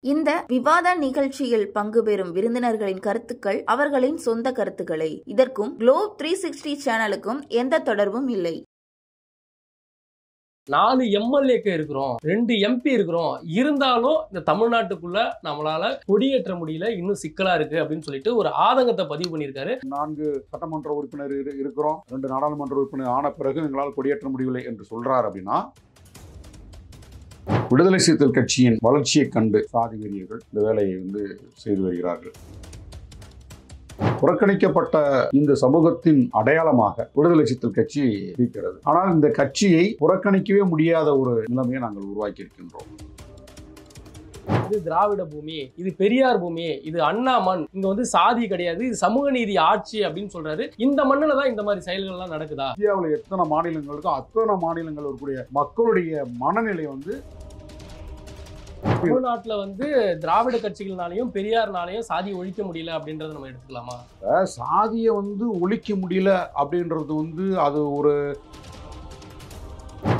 இந்த விவாத நிகழ்ச்சியில் பங்கு பெறும் விருந்தினர்களின் கருத்துக்கள் அவர்களின் சொந்த கருத்துக்களை. இதற்கும் குளோப் 360 சேனலுக்கும் எந்த தொடர்பும் இல்லை. 4 எம்எல்ஏக்கு இருக்கிறோம், 2 எம்பி இருக்கிறோம், இருந்தாலும் இந்த தமிழ்நாட்டுக்குள்ள நம்மளால கொடியேற்ற முடியல, இன்னும் சிக்கலா இருக்கு அப்படின்னு சொல்லிட்டு ஒரு ஆதங்கத்தை பதிவு பண்ணியிருக்காரு. 4 சட்டமன்ற உறுப்பினர் இருக்கிறோம், 2 நாடாளுமன்ற உறுப்பினர் ஆன பிறகு எங்களால் கொடியேற்ற முடியவில்லை என்று சொல்றார். அப்படின்னா விடுதலை சிறுத்தைகள் கட்சியின் வளர்ச்சியை கண்டு சாதி வெறியர்கள் இந்த வேலையை செய்து வருகிறார்கள். புறக்கணிக்கப்பட்ட இந்த சமூகத்தின் அடையாளமாக விடுதலை சிறுத்தைகள் கட்சி இருக்கிறது. ஆனால் இந்த கட்சியை புறக்கணிக்கவே முடியாத ஒரு நிலைமையை நாங்கள் உருவாக்கி இருக்கின்றோம். இது திராவிட பூமி, இது பெரியார் பூமி, இது அண்ணா மண், இங்க சாதி கிடையாது, இது சமூக நீதி ஆட்சி அப்படின்னு சொல்றாரு. இந்த மண்ணுல தான் இந்த மாதிரி செயல்கள் எல்லாம் நடக்குதா? இந்தியாவில் எத்தனை மாநிலங்கள் இருக்கோ அத்தனை மாநிலங்கள் இருக்கக்கூடிய மக்களுடைய மனநிலை தமிழ்நாட்டுல திராவிட கட்சிகள்னாலையும் பெரியார்னாலையும் சாதி ஒழிக்க முடியல அப்படின்றத நம்ம எடுத்துக்கலாமா? சாதியை ஒழிக்க முடியல அப்படின்றது அது ஒரு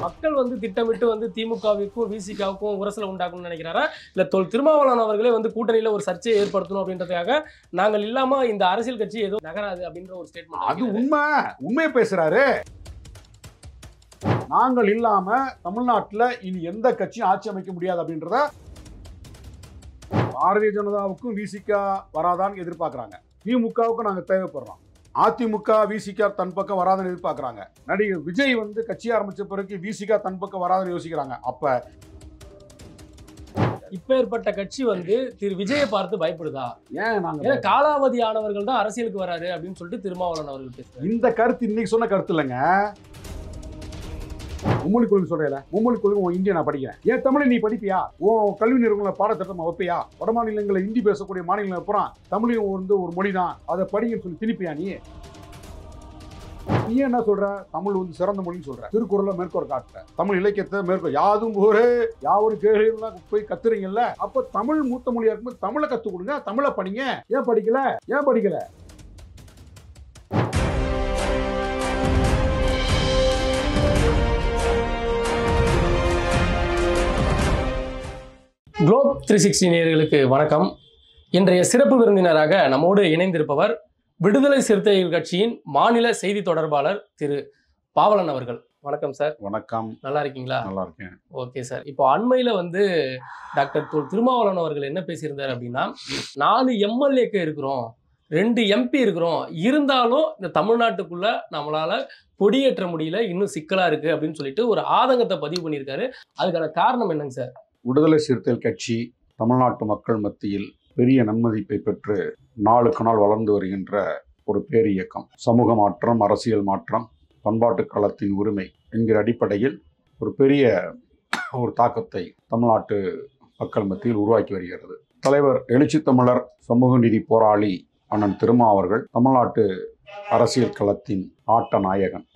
மக்கள் திட்டமிட்டு திமுகவுக்கும் விசிகாவுக்கும் உரசல உண்டாக்கணும்னு நினைக்கிறாரா, இல்ல திருமாவளவன் அவர்களே கூட்டணியில ஒரு சர்ச்சையை ஏற்படுத்தணும் அப்படின்றதுக்காக நாங்கள் இல்லாம இந்த அரசியல் கட்சி ஏதோ நகராது அப்படின்ற ஒரு ஸ்டேட்மெண்ட்? அது உண்மையை பேசுறாரு. நாங்கள் இல்லாம தமிழ்நாட்டில் இனி எந்த கட்சியும் ஆட்சி அமைக்க முடியாது அப்படின்றத பாரதிய ஜனதாவுக்கும் விசிகா வராதான்னு எதிர்பார்க்கிறாங்க. திமுகவுக்கும் நாங்க தேவைப்படுறோம். அதிமுக விசிகா தன் பக்கம் வராதுன்னு எதிர்பார்க்கிறாங்க. நடிகர் விஜய் கட்சி ஆரம்பிச்ச பிறகு விசிகா தன் பக்கம் வராதுன்னு யோசிக்கிறாங்க. அப்ப இப்ப ஏற்பட்ட கட்சி திரு விஜயை பார்த்து பயப்படுதா? ஏன் நாங்க காலாவதி ஆனவர்கள் தான் அரசியலுக்கு வராரு அப்படின்னு சொல்லிட்டு திருமாவளவன் அவர்கள் பேசுறாரு. இந்த கருத்து இன்னைக்கு சொன்ன கருத்து இல்லைங்க. மும்மொழி கொள்கை சொல்றேன். மும்மொழி கொள்கை உன் இந்தியா நான் படிக்கிறேன். ஏன் தமிழை நீ படிப்பியா? உன் கல்வி நிறுவனங்களை பாடத்திட்டமா வைப்பியா? வட மாநிலங்களில் ஹிந்தி பேசக்கூடிய மாநிலங்கள் அப்புறம் தமிழையும் ஒரு மொழி தான், அதை படிங்கன்னு சொல்லி திணிப்பியா? நீ என்ன சொல்ற? தமிழ் சிறந்த மொழின்னு சொல்ற. திருக்குறளை மேற்கோள் காட்டுற, தமிழ் இலக்கியத்தை மேற்கோள், யாதும் ஒரு யாவொரு கேள்விலாம் போய் கத்துறீங்கல்ல. அப்ப தமிழ் மூத்த மொழியா இருக்கும்போது தமிழை கத்துக் கொடுங்க, தமிழை படிங்க. ஏன் படிக்கல? குளோப் 360 நேயர்களுக்கு வணக்கம். இன்றைய சிறப்பு விருந்தினராக நம்மோடு இணைந்திருப்பவர் விடுதலை சிறுத்தைகள் கட்சியின் மாநில செய்தி தொடர்பாளர் திரு பாவலன் அவர்கள். வணக்கம் சார். வணக்கம். நல்லா இருக்கீங்களா? நல்லா இருக்கேன். Okay sir. இப்போ அண்மையில டாக்டர் திருமாவளவன் அவர்கள் என்ன பேசியிருந்தார் அப்படின்னா, 4 எம்எல்ஏக்கு இருக்கிறோம், 2 எம்பி இருக்கிறோம், இருந்தாலும் இந்த தமிழ்நாட்டுக்குள்ள நம்மளால கொடியேற்ற முடியல, இன்னும் சிக்கலா இருக்கு அப்படின்னு சொல்லிட்டு ஒரு ஆதங்கத்தை பதிவு பண்ணியிருக்காரு. அதுக்கான காரணம் என்னங்க சார்? விடுதலை சிறுத்தைகள் கட்சி தமிழ்நாட்டு மக்கள் மத்தியில் பெரிய நன்மதிப்பை பெற்று நாளுக்கு நாள் வளர்ந்து வருகின்ற ஒரு பேரியக்கம். சமூக மாற்றம், அரசியல் மாற்றம், பண்பாட்டு களத்தின் உரிமை என்கிற அடிப்படையில் ஒரு பெரிய தாக்கத்தை தமிழ்நாட்டு மக்கள் மத்தியில் உருவாக்கி வருகிறது. தலைவர் எழுச்சி தமிழர் சமூக நீதி போராளி அண்ணன் திருமா அவர்கள் தமிழ்நாட்டு அரசியல் களத்தின் ஆட்ட நாயகன்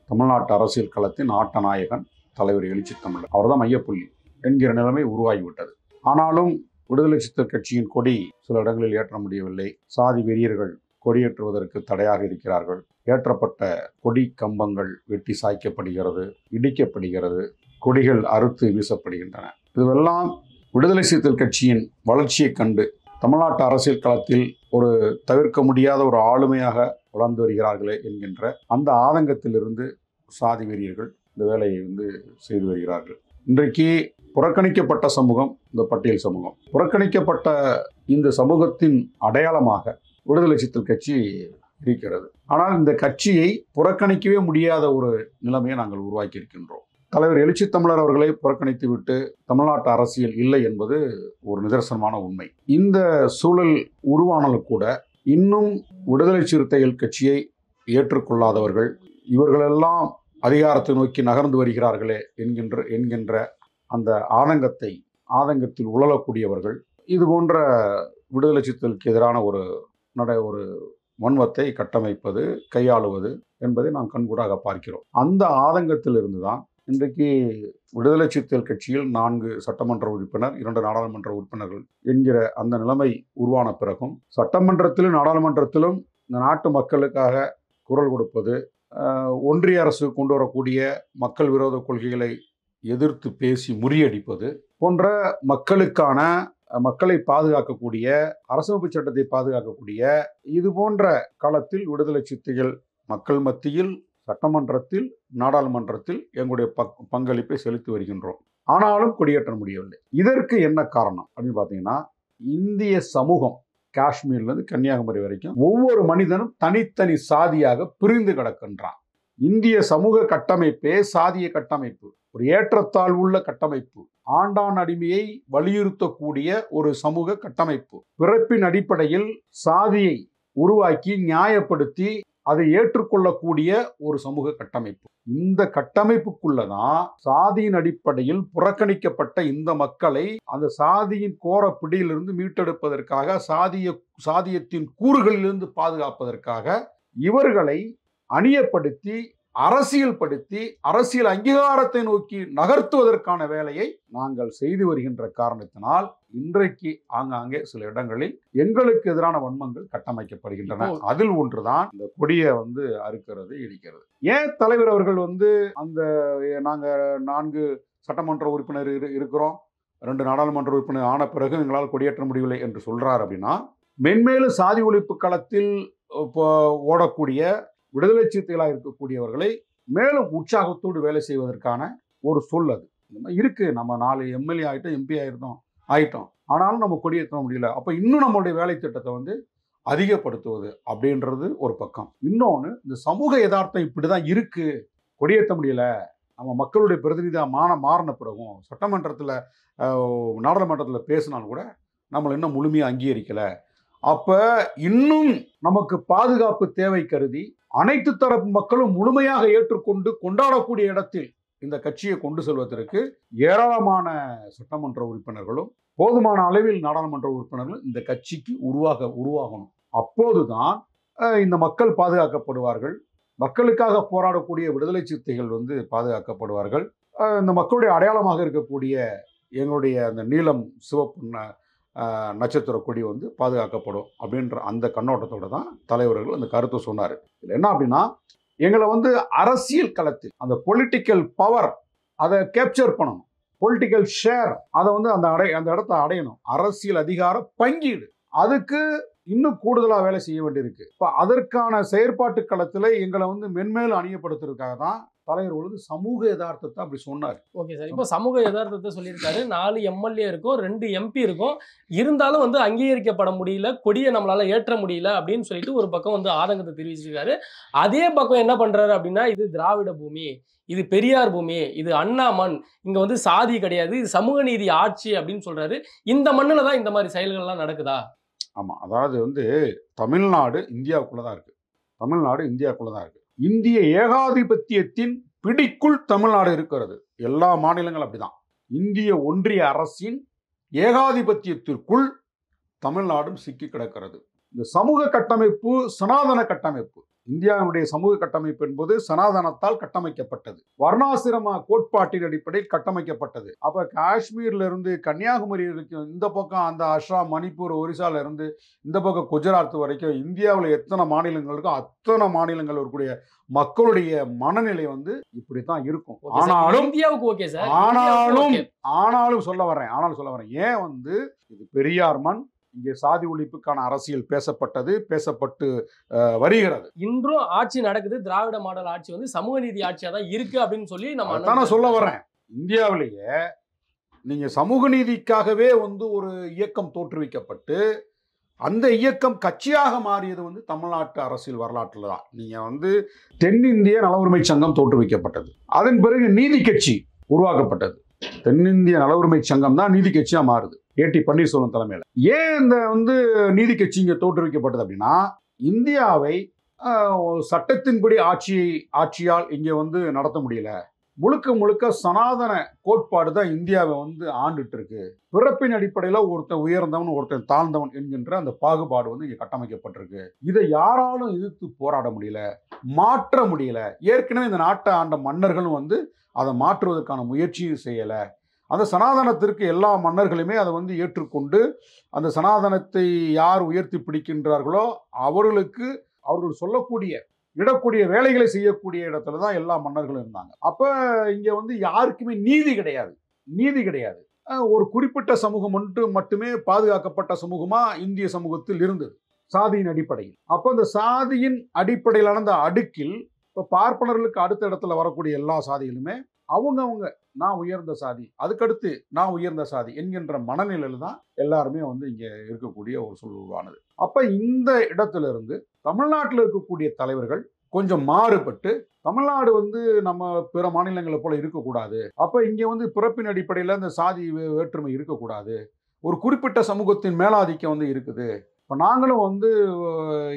தலைவர் எழுச்சி தமிழர். அவர் தான் மையப்புள்ளி என்கிற நிலைமை உருவாகிவிட்டது. ஆனாலும் விடுதலை சிறுத்தைகள் கட்சியின் கொடி சில இடங்களில் ஏற்ற முடியவில்லை. சாதி வெறியர்கள் கொடியேற்றுவதற்கு தடையாக இருக்கிறார்கள். ஏற்றப்பட்ட கொடி கம்பங்கள் வெட்டி சாய்க்கப்படுகிறது, இடிக்கப்படுகிறது, கொடிகள் அறுத்து வீசப்படுகின்றன. இதுவெல்லாம் விடுதலை சிறுத்தைகள் கட்சியின் வளர்ச்சியை கண்டு தமிழ்நாட்டு அரசியல் களத்தில் ஒரு தவிர்க்க முடியாத ஒரு ஆளுமையாக வளர்ந்து வருகிறார்களே என்கின்ற அந்த ஆதங்கத்திலிருந்து சாதி வெறியர்கள் இந்த வேலையை செய்து வருகிறார்கள். இன்றைக்கு புறக்கணிக்கப்பட்ட சமூகம் இந்த பட்டியல் சமூகம். புறக்கணிக்கப்பட்ட இந்த சமூகத்தின் அடையாளமாக விடுதலை சிறுத்தைகள் கட்சி இருக்கிறது. ஆனால் இந்த கட்சியை புறக்கணிக்கவே முடியாத ஒரு நிலைமையை நாங்கள் உருவாக்கி இருக்கின்றோம். தலைவர் எழுச்சி தமிழர் அவர்களை புறக்கணித்து விட்டு தமிழ்நாட்டு அரசியல் இல்லை என்பது ஒரு நிதர்சனமான உண்மை. இந்த சூழல் உருவானாலும் கூட இன்னும் விடுதலை சிறுத்தைகள் கட்சியை ஏற்றுக்கொள்ளாதவர்கள், இவர்களெல்லாம் அதிகாரத்தை நோக்கி நகர்ந்து வருகிறார்களே என்கின்ற அந்த ஆதங்கத்தில் உழலக்கூடியவர்கள் இது போன்ற விடுதலை சிறுத்தைகளுக்கு எதிரான ஒரு வன்மத்தை கட்டமைப்பது, கையாளுவது என்பதை நாம் கண்கூடாக பார்க்கிறோம். அந்த ஆதங்கத்தில் இருந்துதான் இன்றைக்கு விடுதலை சிறுத்தைகள் கட்சியில் 4 சட்டமன்ற உறுப்பினர், 2 நாடாளுமன்ற உறுப்பினர்கள் என்கிற அந்த நிலைமை உருவான பிறகும் சட்டமன்றத்திலும் நாடாளுமன்றத்திலும் இந்த நாட்டு மக்களுக்காக குரல் கொடுப்பது, ஒன்றிய அரசு கொண்டு வரக்கூடிய மக்கள் விரோத கொள்கைகளை எதிர்த்து பேசி முறியடிப்பது போன்ற மக்களுக்கான மக்களை பாதுகாக்கக்கூடிய, அரசமைப்பு சட்டத்தை பாதுகாக்கக்கூடிய இது போன்ற களத்தில் விடுதலை சிறுத்தைகள் மக்கள் மத்தியில், சட்டமன்றத்தில், நாடாளுமன்றத்தில் எங்களுடைய பங்களிப்பை செலுத்தி வருகின்றோம். ஆனாலும் கொடியேற்ற முடியவில்லை. இதற்கு என்ன காரணம் அப்படின்னு பார்த்தீங்கன்னா, இந்திய சமூகம் காஷ்மீர்லேருந்து கன்னியாகுமரி வரைக்கும் ஒவ்வொரு மனிதனும் தனித்தனி சாதியாக பிரிந்து கிடக்கின்றான். இந்திய சமூக கட்டமைப்பே சாதிய கட்டமைப்பு, ஒரு ஏற்றத்தாழ்வுள்ள கட்டமைப்பு, ஆண்டான் அடிமையை வலியுறுத்தக்கூடிய ஒரு சமூக கட்டமைப்பு. பிறப்பின் அடிப்படையில் சாதியை உருவாக்கி நியாயப்படுத்தி அதை ஏற்றுக்கொள்ளக்கூடிய ஒரு சமூக கட்டமைப்பு. இந்த கட்டமைப்புக்குள்ளதான் சாதியின் அடிப்படையில் புறக்கணிக்கப்பட்ட இந்த மக்களை அந்த சாதியின் கோர பிடியிலிருந்து மீட்டெடுப்பதற்காக, சாதியத்தின் கூறுகளிலிருந்து பாதுகாப்பதற்காக இவர்களை அணியப்படுத்தி, அரசியல்படுத்தி, அரசியல் அங்கீகாரத்தை நோக்கி நகர்த்துவதற்கான வேலையை நாங்கள் செய்து வருகின்ற காரணத்தினால் இன்றைக்கு ஆங்காங்கே சில இடங்களில் எங்களுக்கு எதிரான வன்மங்கள் கட்டமைக்கப்படுகின்றன. அதில் ஒன்றுதான் இந்த கொடியை அறுக்கிறது, இடிக்கிறது. ஏன் தலைவர் அவர்கள் அந்த நாங்க 4 சட்டமன்ற உறுப்பினர் இருக்கிறோம், 2 நாடாளுமன்ற உறுப்பினர் ஆன பிறகு எங்களால் கொடியேற்ற முடியவில்லை என்று சொல்றார் அப்படின்னா, மென்மேலும் சாதி ஒழிப்பு களத்தில் ஓடக்கூடிய விடுதலை சிறுத்தைகளாக இருக்கக்கூடியவர்களை மேலும் உற்சாகத்தோடு வேலை செய்வதற்கான ஒரு சொல் அது இருக்கு. நம்ம 4 எம்எல்ஏ ஆகிட்டோம், எம்பி ஆகிட்டோம், ஆனாலும் நம்ம கொடியேற்ற முடியல. அப்போ இன்னும் நம்மளுடைய வேலை திட்டத்தை அதிகப்படுத்துவது அப்படின்றது ஒரு பக்கம். இன்னொன்று, இந்த சமூக யதார்த்தம் இப்படிதான் இருக்கு, கொடியேற்ற முடியல. நம்ம மக்களுடைய பிரதிநிதியாக மாறின பிறகும் சட்டமன்றத்தில், நாடாளுமன்றத்தில் பேசினாலும் கூட நம்மளை இன்னும் முழுமையாக அங்கீகரிக்கலை. அப்போ இன்னும் நமக்கு பாதுகாப்பு தேவை கருதி அனைத்து தரப்பு மக்களும் முழுமையாக ஏற்றுக்கொண்டு கொண்டாடக்கூடிய இடத்தில் இந்த கட்சியை கொண்டு செல்வதற்கு ஏராளமான சட்டமன்ற உறுப்பினர்களும் போதுமான அளவில் நாடாளுமன்ற உறுப்பினர்களும் இந்த கட்சிக்கு உருவாகணும். அப்போதுதான் இந்த மக்கள் பாதுகாக்கப்படுவார்கள். மக்களுக்காக போராடக்கூடிய விடுதலை சிறுத்தைகள் பாதுகாக்கப்படுவார்கள். இந்த மக்களுடைய அடையாளமாக இருக்கக்கூடிய எங்களுடைய அந்த நீலம் சிவப்பு நட்சத்திர கொடி பாதுகாக்கப்படும் அப்படின்ற அந்த கண்ணோட்டத்தோடு தான் தலைவர்கள் அந்த கருத்தை சொன்னார். இதில் என்ன அப்படின்னா, எங்களை அரசியல் களத்தில் அந்த பொலிட்டிக்கல் பவர் அதை கேப்சர் பண்ணணும், பொலிட்டிக்கல் ஷேர் அதை அந்த இடத்தை அடையணும், அரசியல் அதிகார பங்கீடு, அதுக்கு இன்னும் கூடுதலாக வேலை செய்ய வேண்டியிருக்கு. இப்போ அதற்கான செயற்பாட்டு களத்தில் எங்களை மென்மேலும் அணியப்படுத்துறதுக்காக தான் தலைவர் சமூக யதார்த்தத்தை அப்படி சொன்னார். ஓகே சார், இப்போ சமூக யதார்த்தத்தை சொல்லியிருக்காரு. 4 எம்எல்ஏ இருக்கும், 2 எம்பி இருக்கும், இருந்தாலும் அங்கீகரிக்கப்பட முடியல, கொடியை நம்மளால ஏற்ற முடியல அப்படின்னு சொல்லிட்டு ஒரு பக்கம் ஆதங்கத்தை தெரிவிச்சிருக்காரு. அதே பக்கம் என்ன பண்றாரு அப்படின்னா, இது திராவிட பூமி, இது பெரியார் பூமி, இது அண்ணா மண், இங்க சாதி கிடையாது, இது சமூக நீதி ஆட்சி அப்படின்னு சொல்றாரு. இந்த மண்ணில் தான் இந்த மாதிரி செயல்கள்லாம் நடக்குதா? ஆமாம், அதாவது தமிழ்நாடு இந்தியாவுக்குள்ளதான் இருக்கு. தமிழ்நாடு இந்தியாவுக்குள்ளதான் இருக்கு. இந்திய ஏகாதிபத்தியத்தின் பிடிக்குள் தமிழ்நாடு இருக்கிறது. எல்லா மாநிலங்களும் அப்படிதான். இந்திய ஒன்றிய அரசின் ஏகாதிபத்தியத்திற்குள் தமிழ்நாடும் சிக்கி கிடக்கிறது. இந்த சமூக கட்டமைப்பு சனாதன கட்டமைப்பு. இந்தியாவுடைய சமூக கட்டமைப்பு என்பது சனாதனத்தால் கட்டமைக்கப்பட்டது, வர்ணாசிரம கோட்பாட்டின் அடிப்படையில் கட்டமைக்கப்பட்டது. அப்ப காஷ்மீர்ல இருந்து கன்னியாகுமரி வரைக்கும், இந்த பக்கம் அந்த அஸ்ஸாம், மணிப்பூர், ஒரிசால இருந்து இந்த பக்கம் குஜராத் வரைக்கும் இந்தியாவில் எத்தனை மாநிலங்கள் இருக்கோ அத்தனை மாநிலங்கள் இருக்கக்கூடிய மக்களுடைய மனநிலை இப்படித்தான் இருக்கும். ஆனாலும் இந்தியாவுக்கு ஓகே சார், ஆனாலும் சொல்ல வரேன் ஏன் இது பெரியார் மண், இங்கே சாதி ஒழிப்புக்கான அரசியல் பேசப்பட்டு வருகிறது. இன்றும் ஆட்சி நடக்குது. திராவிட மாடல் ஆட்சி சமூக நீதி ஆட்சியா தான் இருக்கு அப்படின்னு சொல்லி நம்ம சொல்ல வரேன். இந்தியாவிலேயே நீங்க சமூக நீதிக்காகவே ஒரு இயக்கம் தோற்றுவிக்கப்பட்டு அந்த இயக்கம் கட்சியாக மாறியது தமிழ்நாட்டு அரசியல் வரலாற்றில் தான். நீங்க தென்னிந்திய நல உரிமை சங்கம் தோற்றுவிக்கப்பட்டது, அதன் பிறகு நீதி கட்சி உருவாக்கப்பட்டது. தென்னிந்திய நல உரிமை சங்கம் தான் நீதி கட்சியா மாறுது, ஏடி பன்னீர்செல்வம் தலைமையில். ஏன் இந்த நீதி கட்சி இங்கே தோற்றுவிக்கப்பட்டது அப்படின்னா, இந்தியாவை சட்டத்தின்படி ஆட்சியால் இங்கே நடத்த முடியல. முழுக்க சனாதன கோட்பாடு தான் இந்தியாவை ஆண்டுட்டு இருக்கு. பிறப்பின் அடிப்படையில் ஒருத்தன் உயர்ந்தவன் ஒருத்தன் தாழ்ந்தவன் என்கின்ற அந்த பாகுபாடு இங்கே கட்டமைக்கப்பட்டிருக்கு. இதை யாராலும் எதிர்த்து போராட முடியல, மாற்ற முடியல. ஏற்கனவே இந்த நாட்டை ஆண்ட மன்னர்களும் அதை மாற்றுவதற்கான முயற்சியும் செய்யலை. அந்த சனாதனத்திற்கு எல்லா மன்னர்களுமே அதை ஏற்றுக்கொண்டு அந்த சனாதனத்தை யார் உயர்த்தி பிடிக்கின்றார்களோ அவர்கள் சொல்லக்கூடிய இடக்கூடிய வேலைகளை செய்யக்கூடிய இடத்துல தான் எல்லா மன்னர்களும் இருந்தாங்க. அப்ப இங்க யாருக்குமே நீதி கிடையாது. ஒரு குறிப்பிட்ட சமூகம் மட்டுமே பாதுகாக்கப்பட்ட சமூகமா இந்திய சமூகத்தில் இருந்தது சாதியின் அடிப்படையில். அப்போ இந்த சாதியின் அடிப்படையிலான அந்த அடுக்கில் இப்போ பார்ப்பனர்களுக்கு அடுத்த இடத்துல வரக்கூடிய எல்லா சாதிகளுமே அவங்க நான் உயர்ந்த சாதி, அதுக்கடுத்து நான் உயர்ந்த சாதி என்கின்ற மனநிலையில தான் எல்லாருமே இங்க இருக்கக்கூடிய ஒரு சூழல் உருவானது. அப்ப இந்த இடத்துல இருந்து தமிழ்நாட்டில் இருக்கக்கூடிய தலைவர்கள் கொஞ்சம் மாறுபட்டு தமிழ்நாடு நம்ம பிற மாநிலங்களை போல இருக்கக்கூடாது, அப்ப இங்க பிறப்பின் அடிப்படையில் இந்த சாதி வேற்றுமை இருக்கக்கூடாது, ஒரு குறிப்பிட்ட சமூகத்தின் மேலாதிக்கம் இருக்குது, இப்போ நாங்களும்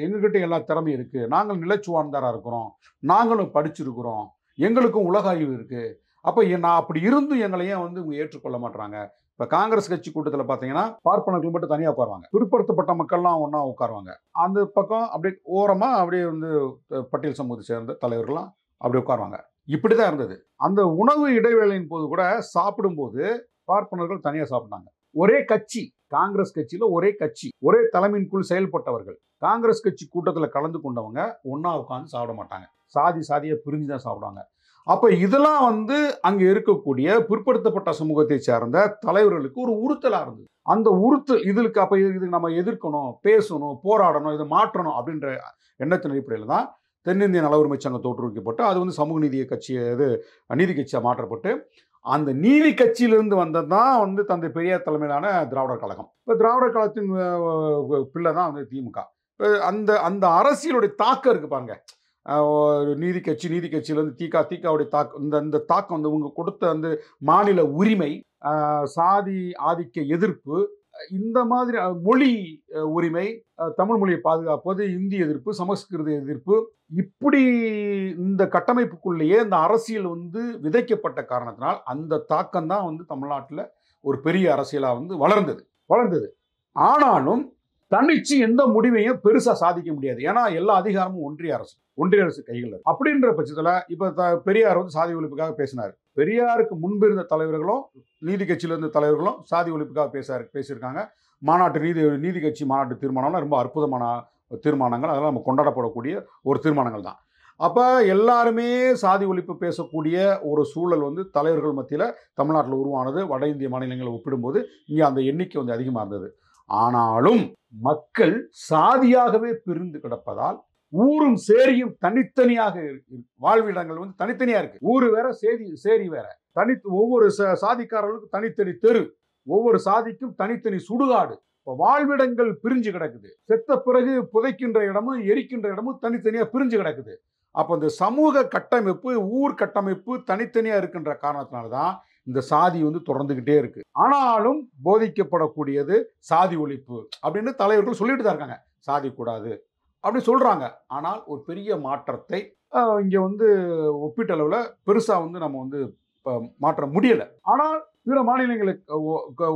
எங்ககிட்ட எல்லா திறமையும் இருக்கு, நாங்கள் நிலச்சுவார்ந்தாரா இருக்கிறோம், நாங்களும் படிச்சிருக்கிறோம், எங்களுக்கும் உலக அறிவு இருக்கு, அப்போ நான் அப்படி இருந்தும் எங்களையும் இவங்க ஏற்றுக்கொள்ள மாட்டாங்க. இப்போ காங்கிரஸ் கட்சி கூட்டத்தில் பார்த்தீங்கன்னா பார்ப்பனர்கள் மட்டும் தனியாக உட்காருவாங்க, பிற்படுத்தப்பட்ட மக்கள்லாம் ஒன்றா உட்காருவாங்க, அந்த பக்கம் அப்படியே ஓரமாக அப்படியே பட்டியல் சமூகத்தை சேர்ந்த தலைவர்கள்லாம் அப்படி உட்காருவாங்க. இப்படி தான் இருந்தது. அந்த உணவு இடைவேளையின் போது கூட சாப்பிடும்போது பார்ப்பனர்கள் தனியாக சாப்பிட்டாங்க. ஒரே கட்சி, காங்கிரஸ் கட்சியில் ஒரே கட்சி, ஒரே தலைமையின்குள் செயல்பட்டவர்கள் காங்கிரஸ் கட்சி கூட்டத்தில் கலந்து கொண்டவங்க ஒன்றா உட்காந்து சாப்பிட மாட்டாங்க, சாதியை பிரிஞ்சு தான் சாப்பிடுவாங்க. அப்போ இதெல்லாம் அங்கே இருக்கக்கூடிய பிற்படுத்தப்பட்ட சமூகத்தை சேர்ந்த தலைவர்களுக்கு ஒரு உறுத்தலாக இருந்தது. அந்த உறுத்தல் இதுக்கு அப்போ இதுக்கு நம்ம எதிர்க்கணும், பேசணும், போராடணும், இதை மாற்றணும் அப்படின்ற எண்ணத்தின் அடிப்படையில் தான் தென்னிந்திய நல உரிமை சங்கம் தோற்றுவிக்கப்பட்டு அது சமூக நீதிய கட்சி நீதி கட்சியாக மாற்றப்பட்டு அந்த நீதி கட்சியிலிருந்து வந்தது தான் தந்தை பெரியார் தலைமையிலான திராவிடர் கழகம். இப்போ திராவிடர் கழகத்தின் பிள்ளை தான் திமுக. அந்த அந்த அரசியலுடைய தாக்கம் இருக்கு பாருங்க. நீதி கட்சியிலேருந்து தீக்காவுடைய தாக்கம், இந்த தாக்கம் இவங்க கொடுத்த மாநில உரிமை, சாதி ஆதிக்க எதிர்ப்பு, இந்த மாதிரி மொழி உரிமை, தமிழ் மொழியை பாதுகாப்பது, இந்தி எதிர்ப்பு, சமஸ்கிருத எதிர்ப்பு, இப்படி இந்த கட்டமைப்புக்குள்ளேயே இந்த அரசியல் விதைக்கப்பட்ட காரணத்தினால் அந்த தாக்கம் தான் தமிழ்நாட்டில் ஒரு பெரிய அரசியலாக வளர்ந்தது. ஆனாலும் தன்னிச்சு எந்த முடிவையும் பெருசா சாதிக்க முடியாது. ஏன்னா எல்லா அதிகாரமும் ஒன்றிய அரசு கைகள். அப்படின்ற பட்சத்துல இப்ப பெரியார் சாதி ஒழிப்புக்காக பேசினார். பெரியாருக்கு முன்பு இருந்த தலைவர்களும் நீதி கட்சியில இருந்த தலைவர்களும் சாதி ஒழிப்புக்காக பேசியிருக்காங்க. நீதி கட்சி மாநாட்டு தீர்மானம்லாம் ரொம்ப அற்புதமான தீர்மானங்கள், அதெல்லாம் நம்ம கொண்டாடப்படக்கூடிய ஒரு தீர்மானங்கள் தான். அப்ப எல்லாருமே சாதி ஒழிப்பு பேசக்கூடிய ஒரு சூழல் தலைவர்கள் மத்தியில தமிழ்நாட்டில் உருவானது. வட இந்திய மாநிலங்களை ஒப்பிடும்போது இங்க அந்த எண்ணிக்கை அதிகமா இருந்தது. ஆனாலும் மக்கள் சாதியாகவே பிரிந்து கிடப்பதால் ஊரும் சேரியும் தனித்தனியாக வாழ்விடங்கள் தனித்தனியா இருக்கு. ஊரு வேற, சேரி வேற, ஒவ்வொரு சாதிக்காரர்களுக்கும் தனித்தனி தெரு, ஒவ்வொரு சாதிக்கும் தனித்தனி சுடுகாடு. வாழ்விடங்கள் பிரிஞ்சு கிடக்குது. செத்த பிறகு புதைக்கின்ற இடமும் எரிக்கின்ற இடமும் தனித்தனியா பிரிஞ்சு கிடக்குது. அப்ப இந்த சமூக கட்டமைப்பு, ஊர் கட்டமைப்பு தனித்தனியா இருக்கின்ற காரணத்தினால்தான் இந்த சாதி தொடர்ந்துகிட்டே இருக்கு. ஆனாலும் போதிக்கப்படக்கூடியது சாதி ஒழிப்பு அப்படின்னு தலைவர்கள் சொல்லிட்டு தான் இருக்காங்க. சாதி கூடாது அப்படி சொல்றாங்க. ஆனால் ஒரு பெரிய மாற்றத்தை இங்க ஒப்பீட்டளவுல பெருசா நம்ம மாற்ற முடியல. ஆனால் பிற மாநிலங்களுக்கு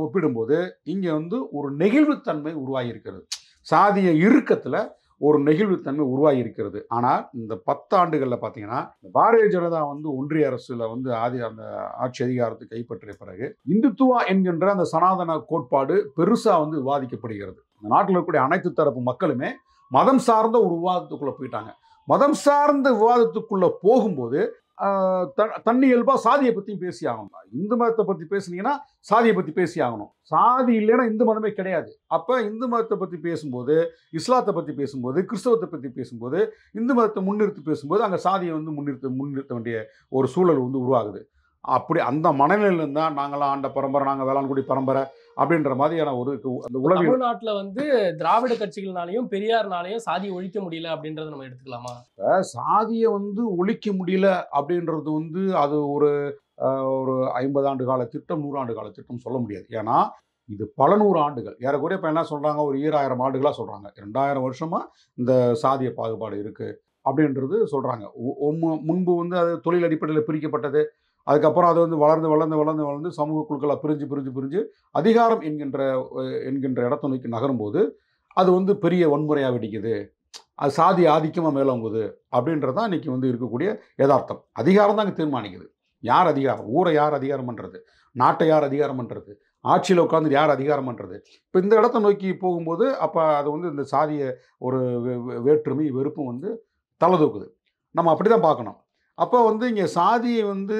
ஒப்பிடும்போது இங்க ஒரு நெகிழ்வுத்தன்மை உருவாகி இருக்கிறது. சாதிய இறுக்கத்துல ஒரு நெகிழ்வுத்தன்மை உருவாகி இருக்கிறது. ஆனால் இந்த 10 ஆண்டுகளில் பார்த்தீங்கன்னா பாரதிய ஜனதா ஒன்றிய அரசுல அந்த ஆட்சி அதிகாரத்தை கைப்பற்றிய பிறகு இந்துத்துவா என்கின்ற அந்த சனாதன கோட்பாடு பெருசா விவாதிக்கப்படுகிறது. இந்த நாட்டில் இருக்கக்கூடிய அனைத்து தரப்பு மக்களுமே மதம் சார்ந்த ஒரு விவாதத்துக்குள்ள போயிட்டாங்க. மதம் சார்ந்த விவாதத்துக்குள்ள போகும்போது தன்னியல்பா சாதியை பற்றியும் பேசி ஆகணும். இந்து மதத்தை பற்றி பேசுனீங்கன்னா சாதியை பற்றி பேசி ஆகணும். சாதி இல்லைன்னா இந்து மதமே கிடையாது. அப்போ இந்து மதத்தை பற்றி பேசும்போது, இஸ்லாத்தை பற்றி பேசும்போது, கிறிஸ்தவத்தை பற்றி பேசும்போது, இந்து மதத்தை முன்னிறுத்தி பேசும்போது அங்கே சாதியை முன்னிறுத்த வேண்டிய ஒரு சூழல் உருவாகுது. அப்படி அந்த மனநிலையில தான் நாங்களாம் ஆண்ட பரம்பரை, நாங்கள் வேளாண்குடி பரம்பரை அப்படின்ற மாதிரியான ஒரு அந்த உலக தமிழ்நாட்டில் திராவிட கட்சிகள்னாலையும் பெரியார்னாலையும் சாதியை ஒழிக்க முடியல அப்படின்றத நம்ம எடுத்துக்கலாமா? சாதியை ஒழிக்க முடியல அப்படின்றது அது ஒரு 50 ஆண்டு கால திட்டம், 100 ஆண்டு கால திட்டம் சொல்ல முடியாது. ஏன்னா இது பல 100 ஆண்டுகள், ஏறக்குறைய இப்போ என்ன சொல்றாங்க, ஒரு 2000 ஆண்டுகளா சொல்றாங்க. 2000 வருஷமா இந்த சாதிய பாகுபாடு இருக்கு அப்படின்றது சொல்றாங்க. முன்பு அது தொழில் அடிப்படையில் பிரிக்கப்பட்டது. அதுக்கப்புறம் அது வளர்ந்து சமூக குழுக்களாக பிரிஞ்சு அதிகாரம் என்கின்ற இடத்தை நோக்கி நகரும்போது அது பெரிய வன்முறையாக வெடிக்குது. அது சாதி ஆதிக்கமாக மேலோங்குது அப்படின்றதான் இன்னைக்கு இருக்கக்கூடிய யதார்த்தம். அதிகாரம் தான் அங்கே தீர்மானிக்குது. யார் அதிகாரம், ஊரை யார் அதிகாரம் பண்ணுறது, நாட்டை யார் அதிகாரம் பண்ணுறது, ஆட்சியில் உட்காந்து யார் அதிகாரம் பண்ணுறது. இப்போ இந்த இடத்தை நோக்கி போகும்போது அப்போ அது இந்த சாதிய ஒரு வேற்றுமை வெறுப்பும் தலை தூக்குது. நம்ம அப்படி தான் பார்க்கணும். அப்போ வந்து இங்கே சாதியை வந்து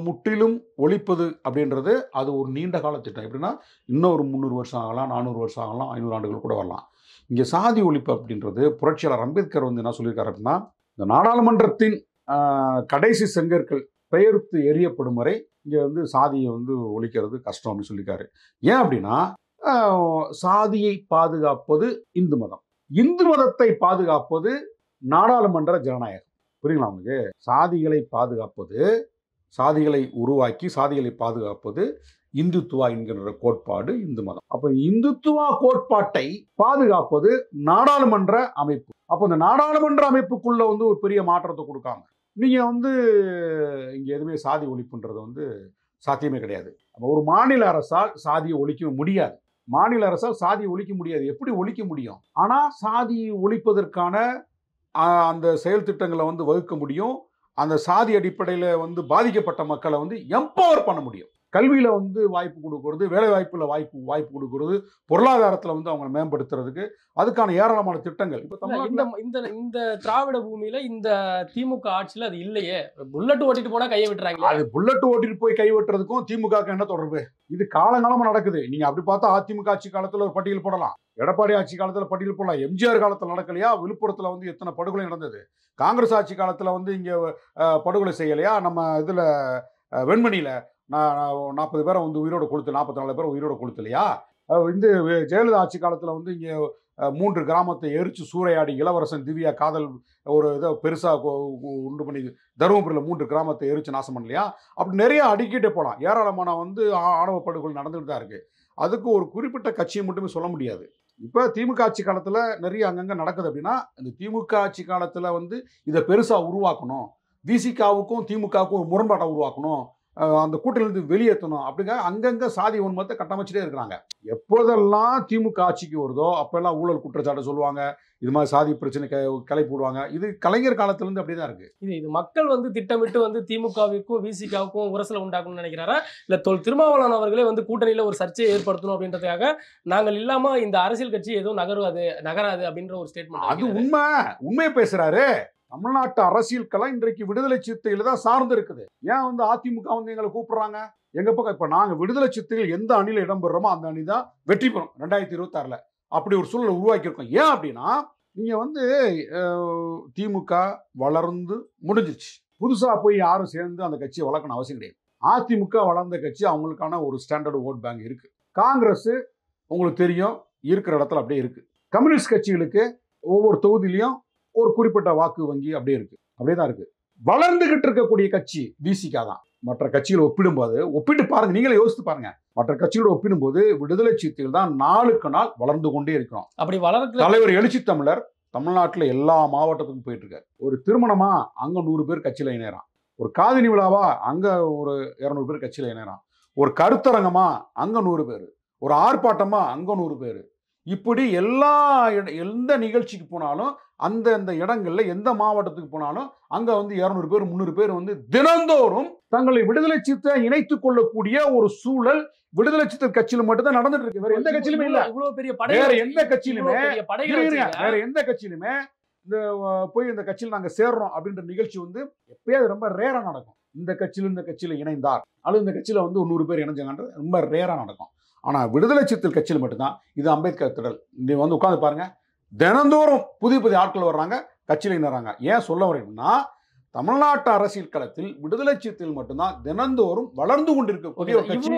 முற்றிலும் ஒழிப்பது அப்படின்றது அது ஒரு நீண்ட கால திட்டம். எப்படின்னா இன்னும் ஒரு 300 வருஷம் ஆகலாம், 400 வருஷம் ஆகலாம், 500 ஆண்டுகள் கூட வரலாம். இங்கே சாதி ஒழிப்பு அப்படின்றது புரட்சியாளர் அம்பேத்கர் வந்து என்ன சொல்லியிருக்காரு அப்படின்னா, இந்த நாடாளுமன்றத்தின் கடைசி செங்கற்கள் பெயர்த்து எரியப்படும் வரை இங்கே வந்து சாதியை வந்து ஒழிக்கிறது கஷ்டம் அப்படின்னு சொல்லியிருக்காரு. ஏன் அப்படின்னா சாதியை பாதுகாப்பது இந்து மதம், இந்து மதத்தை பாதுகாப்பது நாடாளுமன்ற ஜனநாயகம். புரியுங்களா உங்களுக்கு? சாதிகளை பாதுகாப்பது, சாதிகளை உருவாக்கி சாதிகளை பாதுகாப்பது இந்துத்துவா என்கின்ற கோட்பாடு இந்து மதம். அப்போ இந்துத்துவா கோட்பாட்டை பாதுகாப்பது நாடாளுமன்ற அமைப்பு. அப்போ இந்த நாடாளுமன்ற அமைப்புக்குள்ள வந்து ஒரு பெரிய மாற்றத்தை கொடுக்காம நீங்க வந்து இங்க எதுவுமே சாதி ஒழிப்புன்றது வந்து சாத்தியமே கிடையாது. அப்போ ஒரு மாநில அரசால் சாதியை ஒழிக்க முடியாது. மாநில அரசால் சாதியை ஒழிக்க முடியாது. எப்படி ஒழிக்க முடியும்? ஆனா சாதியை ஒழிப்பதற்கான அந்த செயல் திட்டங்களை வந்து வகுக்க முடியும். அந்த சாதி அடிப்படையில் வந்து பாதிக்கப்பட்ட மக்களை வந்து எம்பவர் பண்ண முடியும். கல்வியில் வந்து வாய்ப்பு கொடுக்கறது, வேலை வாய்ப்பில் வாய்ப்பு கொடுக்கறது, பொருளாதாரத்தில் வந்து அவங்க மேம்படுத்துறதுக்கு அதுக்கான ஏராளமான திட்டங்கள். இப்போ இந்த திராவிட பூமியில இந்த திமுக ஆட்சியில் அது இல்லையே. புல்லட் ஓட்டிட்டு போனா கையை விட்டுறாங்க. அது புல்லட் ஓட்டிட்டு போய் கை வெட்டுறதுக்கும் திமுக என்ன தொடர்பு? இது காலங்காலமா நடக்குது. நீங்க அப்படி பார்த்தா அதிமுக ஆட்சி காலத்தில் ஒரு பட்டியல் போடலாம், எடப்பாடி ஆட்சி காலத்தில் பட்டியல் போடலாம், எம்ஜிஆர் காலத்தில் நடக்கலையா? விழுப்புரத்தில் வந்து எத்தனை படுகொலை நடந்தது? காங்கிரஸ் ஆட்சி காலத்தில் வந்து இங்கே படுகொலை செய்யலையா? நம்ம இதில் வெண்மணியில் 40 பேரை வந்து உயிரோடு கொடுத்து 44 பேரை உயிரோடு கொடுத்தலையா? இந்த ஜெயலலிதா ஆட்சி காலத்தில் வந்து இங்கே 3 கிராமத்தை எரிச்சு சூறையாடி இளவரசன் திவ்யா காதல் ஒரு இதை பெருசாக உண்டு பண்ணி தருமபுரியில் 3 கிராமத்தை எரிச்சு நாசம் பண்ணலையா? அப்படி நிறைய அடிக்கிட்டே போகலாம். ஏராளமான வந்து ஆணவ படுகொலை நடந்துகிட்டு தான் இருக்குது. அதுக்கு ஒரு குறிப்பிட்ட கட்சியை மட்டுமே சொல்ல முடியாது. இப்போ திமுக ஆட்சி காலத்தில் நிறைய அங்கங்கே நடக்குது. அப்படின்னா இந்த திமுக ஆட்சி காலத்தில் வந்து இதை பெருசாக உருவாக்கணும், விசிகாவுக்கும் திமுகவுக்கும் முரண்பாட்டை உருவாக்கணும், அந்த கூட்டிலிருந்து வெளியேற்றணும் அப்படிங்க அங்கங்கே சாதி உண்மத்தை கட்டமைச்சிட்டே இருக்கிறாங்க. எப்போதெல்லாம் திமுக ஆட்சிக்கு வருதோ அப்போல்லாம் ஊழல் குற்றச்சாட்டை சொல்லுவாங்க, இது மாதிரி சாதி பிரச்சனை கிளை போடுவாங்க. இது கலைஞர் காலத்திலேருந்து அப்படி தான் இருக்கு. இது மக்கள் வந்து திட்டமிட்டு வந்து திமுகவுக்கும் விசிகாவுக்கும் உரசலை உண்டாக்கணும்னு நினைக்கிறாரா? இல்லை திருமாவளவன் அவர்களே வந்து கூட்டணியில் ஒரு சர்ச்சையை ஏற்படுத்தணும் அப்படின்றதுக்காக நாங்கள் இல்லாமல் இந்த அரசியல் கட்சி எதுவும் நகராது அப்படின்ற ஒரு ஸ்டேட்மெண்ட். அது உண்மையை பேசுறாரு. தமிழ்நாட்டு அரசியல் களம் இன்றைக்கு விடுதலை சிறுத்தைகள் தான் சார்ந்து இருக்குது. ஏன் வந்து அதிமுக வந்து எங்களை கூப்பிடுறாங்க? எங்க பக்கம் இப்ப நாங்க விடுதலை சிறுத்தைகள் எந்த அணியில இடம்பெறோமோ அந்த அணி தான் வெற்றி பெறும் 2026. அப்படி ஒரு சூழலை உருவாக்கியிருக்கோம். ஏன் அப்படின்னா நீங்க வந்து திமுக வளர்ந்து முடிஞ்சிச்சு, புதுசா போய் யாரும் சேர்ந்து அந்த கட்சியை வளர்க்கணும் அவசியம் கிடையாது. அதிமுக வளர்ந்த கட்சி, அவங்களுக்கான ஒரு ஸ்டாண்டர்டு ஓட் பேங்க் இருக்கு. காங்கிரஸ் உங்களுக்கு தெரியும் இருக்கிற இடத்துல அப்படியே இருக்கு. கம்யூனிஸ்ட் கட்சிகளுக்கு ஒவ்வொரு தொகுதியிலையும் ஒரு குறிப்பிட்ட வாக்கு வங்கி அப்படியே இருக்கு, அப்படியே தான் இருக்கு. வளர்ந்துகிட்டு இருக்கக்கூடிய கட்சி விசிகா தான். மற்ற கட்சிகளை ஒப்பிட்டு பாருங்க, நீங்களே யோசித்து பாருங்க. மற்ற கட்சிகளோட ஒப்பிடும்போது விடுதலை சிறுத்தைகள் தான் நாளுக்கு நாள் வளர்ந்து கொண்டே இருக்கிறோம். அப்படி வளர்க்க தலைவர் எழுச்சி தமிழர் தமிழ்நாட்டில் எல்லா மாவட்டத்துக்கும் போயிட்டு இருக்காரு. ஒரு திருமணமா அங்க 100 பேர் கட்சியில இணையறான். ஒரு காதணி விழாவா அங்க ஒரு 200 பேர் கட்சியில இணையறான். ஒரு கருத்தரங்கமா அங்க 100 பேர், ஒரு ஆர்ப்பாட்டமா அங்க 100 பேர். இப்படி எந்த நிகழ்ச்சிக்கு போனாலும் அந்த இடங்கள்ல எந்த மாவட்டத்துக்கு போனாலும் அங்க வந்து 200 பேர் 300 பேர் வந்து தினந்தோறும் தங்களை விடுதலை சிறுத்தை இணைத்துக் கொள்ளக்கூடிய ஒரு சூழல் விடுதலை சிறுத்தை கட்சியில மட்டும் தான் நடந்துட்டு இருக்கு. வேற எந்த கட்சியிலுமே இல்ல. வேற எந்த கட்சியிலுமே இந்த போய் இந்த கட்சியில் நாங்க சேர்றோம் அப்படின்ற நிகழ்ச்சி வந்து எப்பயாவது ரொம்ப ரேரா நடக்கும். இந்த கட்சியில இணைந்தார் அல்லது இந்த கட்சியில வந்து 100 பேர் இணைஞ்சாங்கன்றது ரொம்ப ரேரா நடக்கும். ஆனா விடுதலை சிறுத்தை கட்சியில் மட்டும்தான் இது அம்பேத்கர் திடல். நீ வந்து உட்காந்து பாருங்க, தினந்தோறும் புதிய ஆட்கள் வர்றாங்க, கட்சியில் இணைறாங்க. ஏன் சொல்ல வரேன்னா தமிழ்நாட்டு அரசியல் களத்தில் விடுதலை சிறுத்தைகள் மட்டும்தான் தினந்தோறும் வளர்ந்து கொண்டிருக்கக்கூடிய ஒரு கட்சி.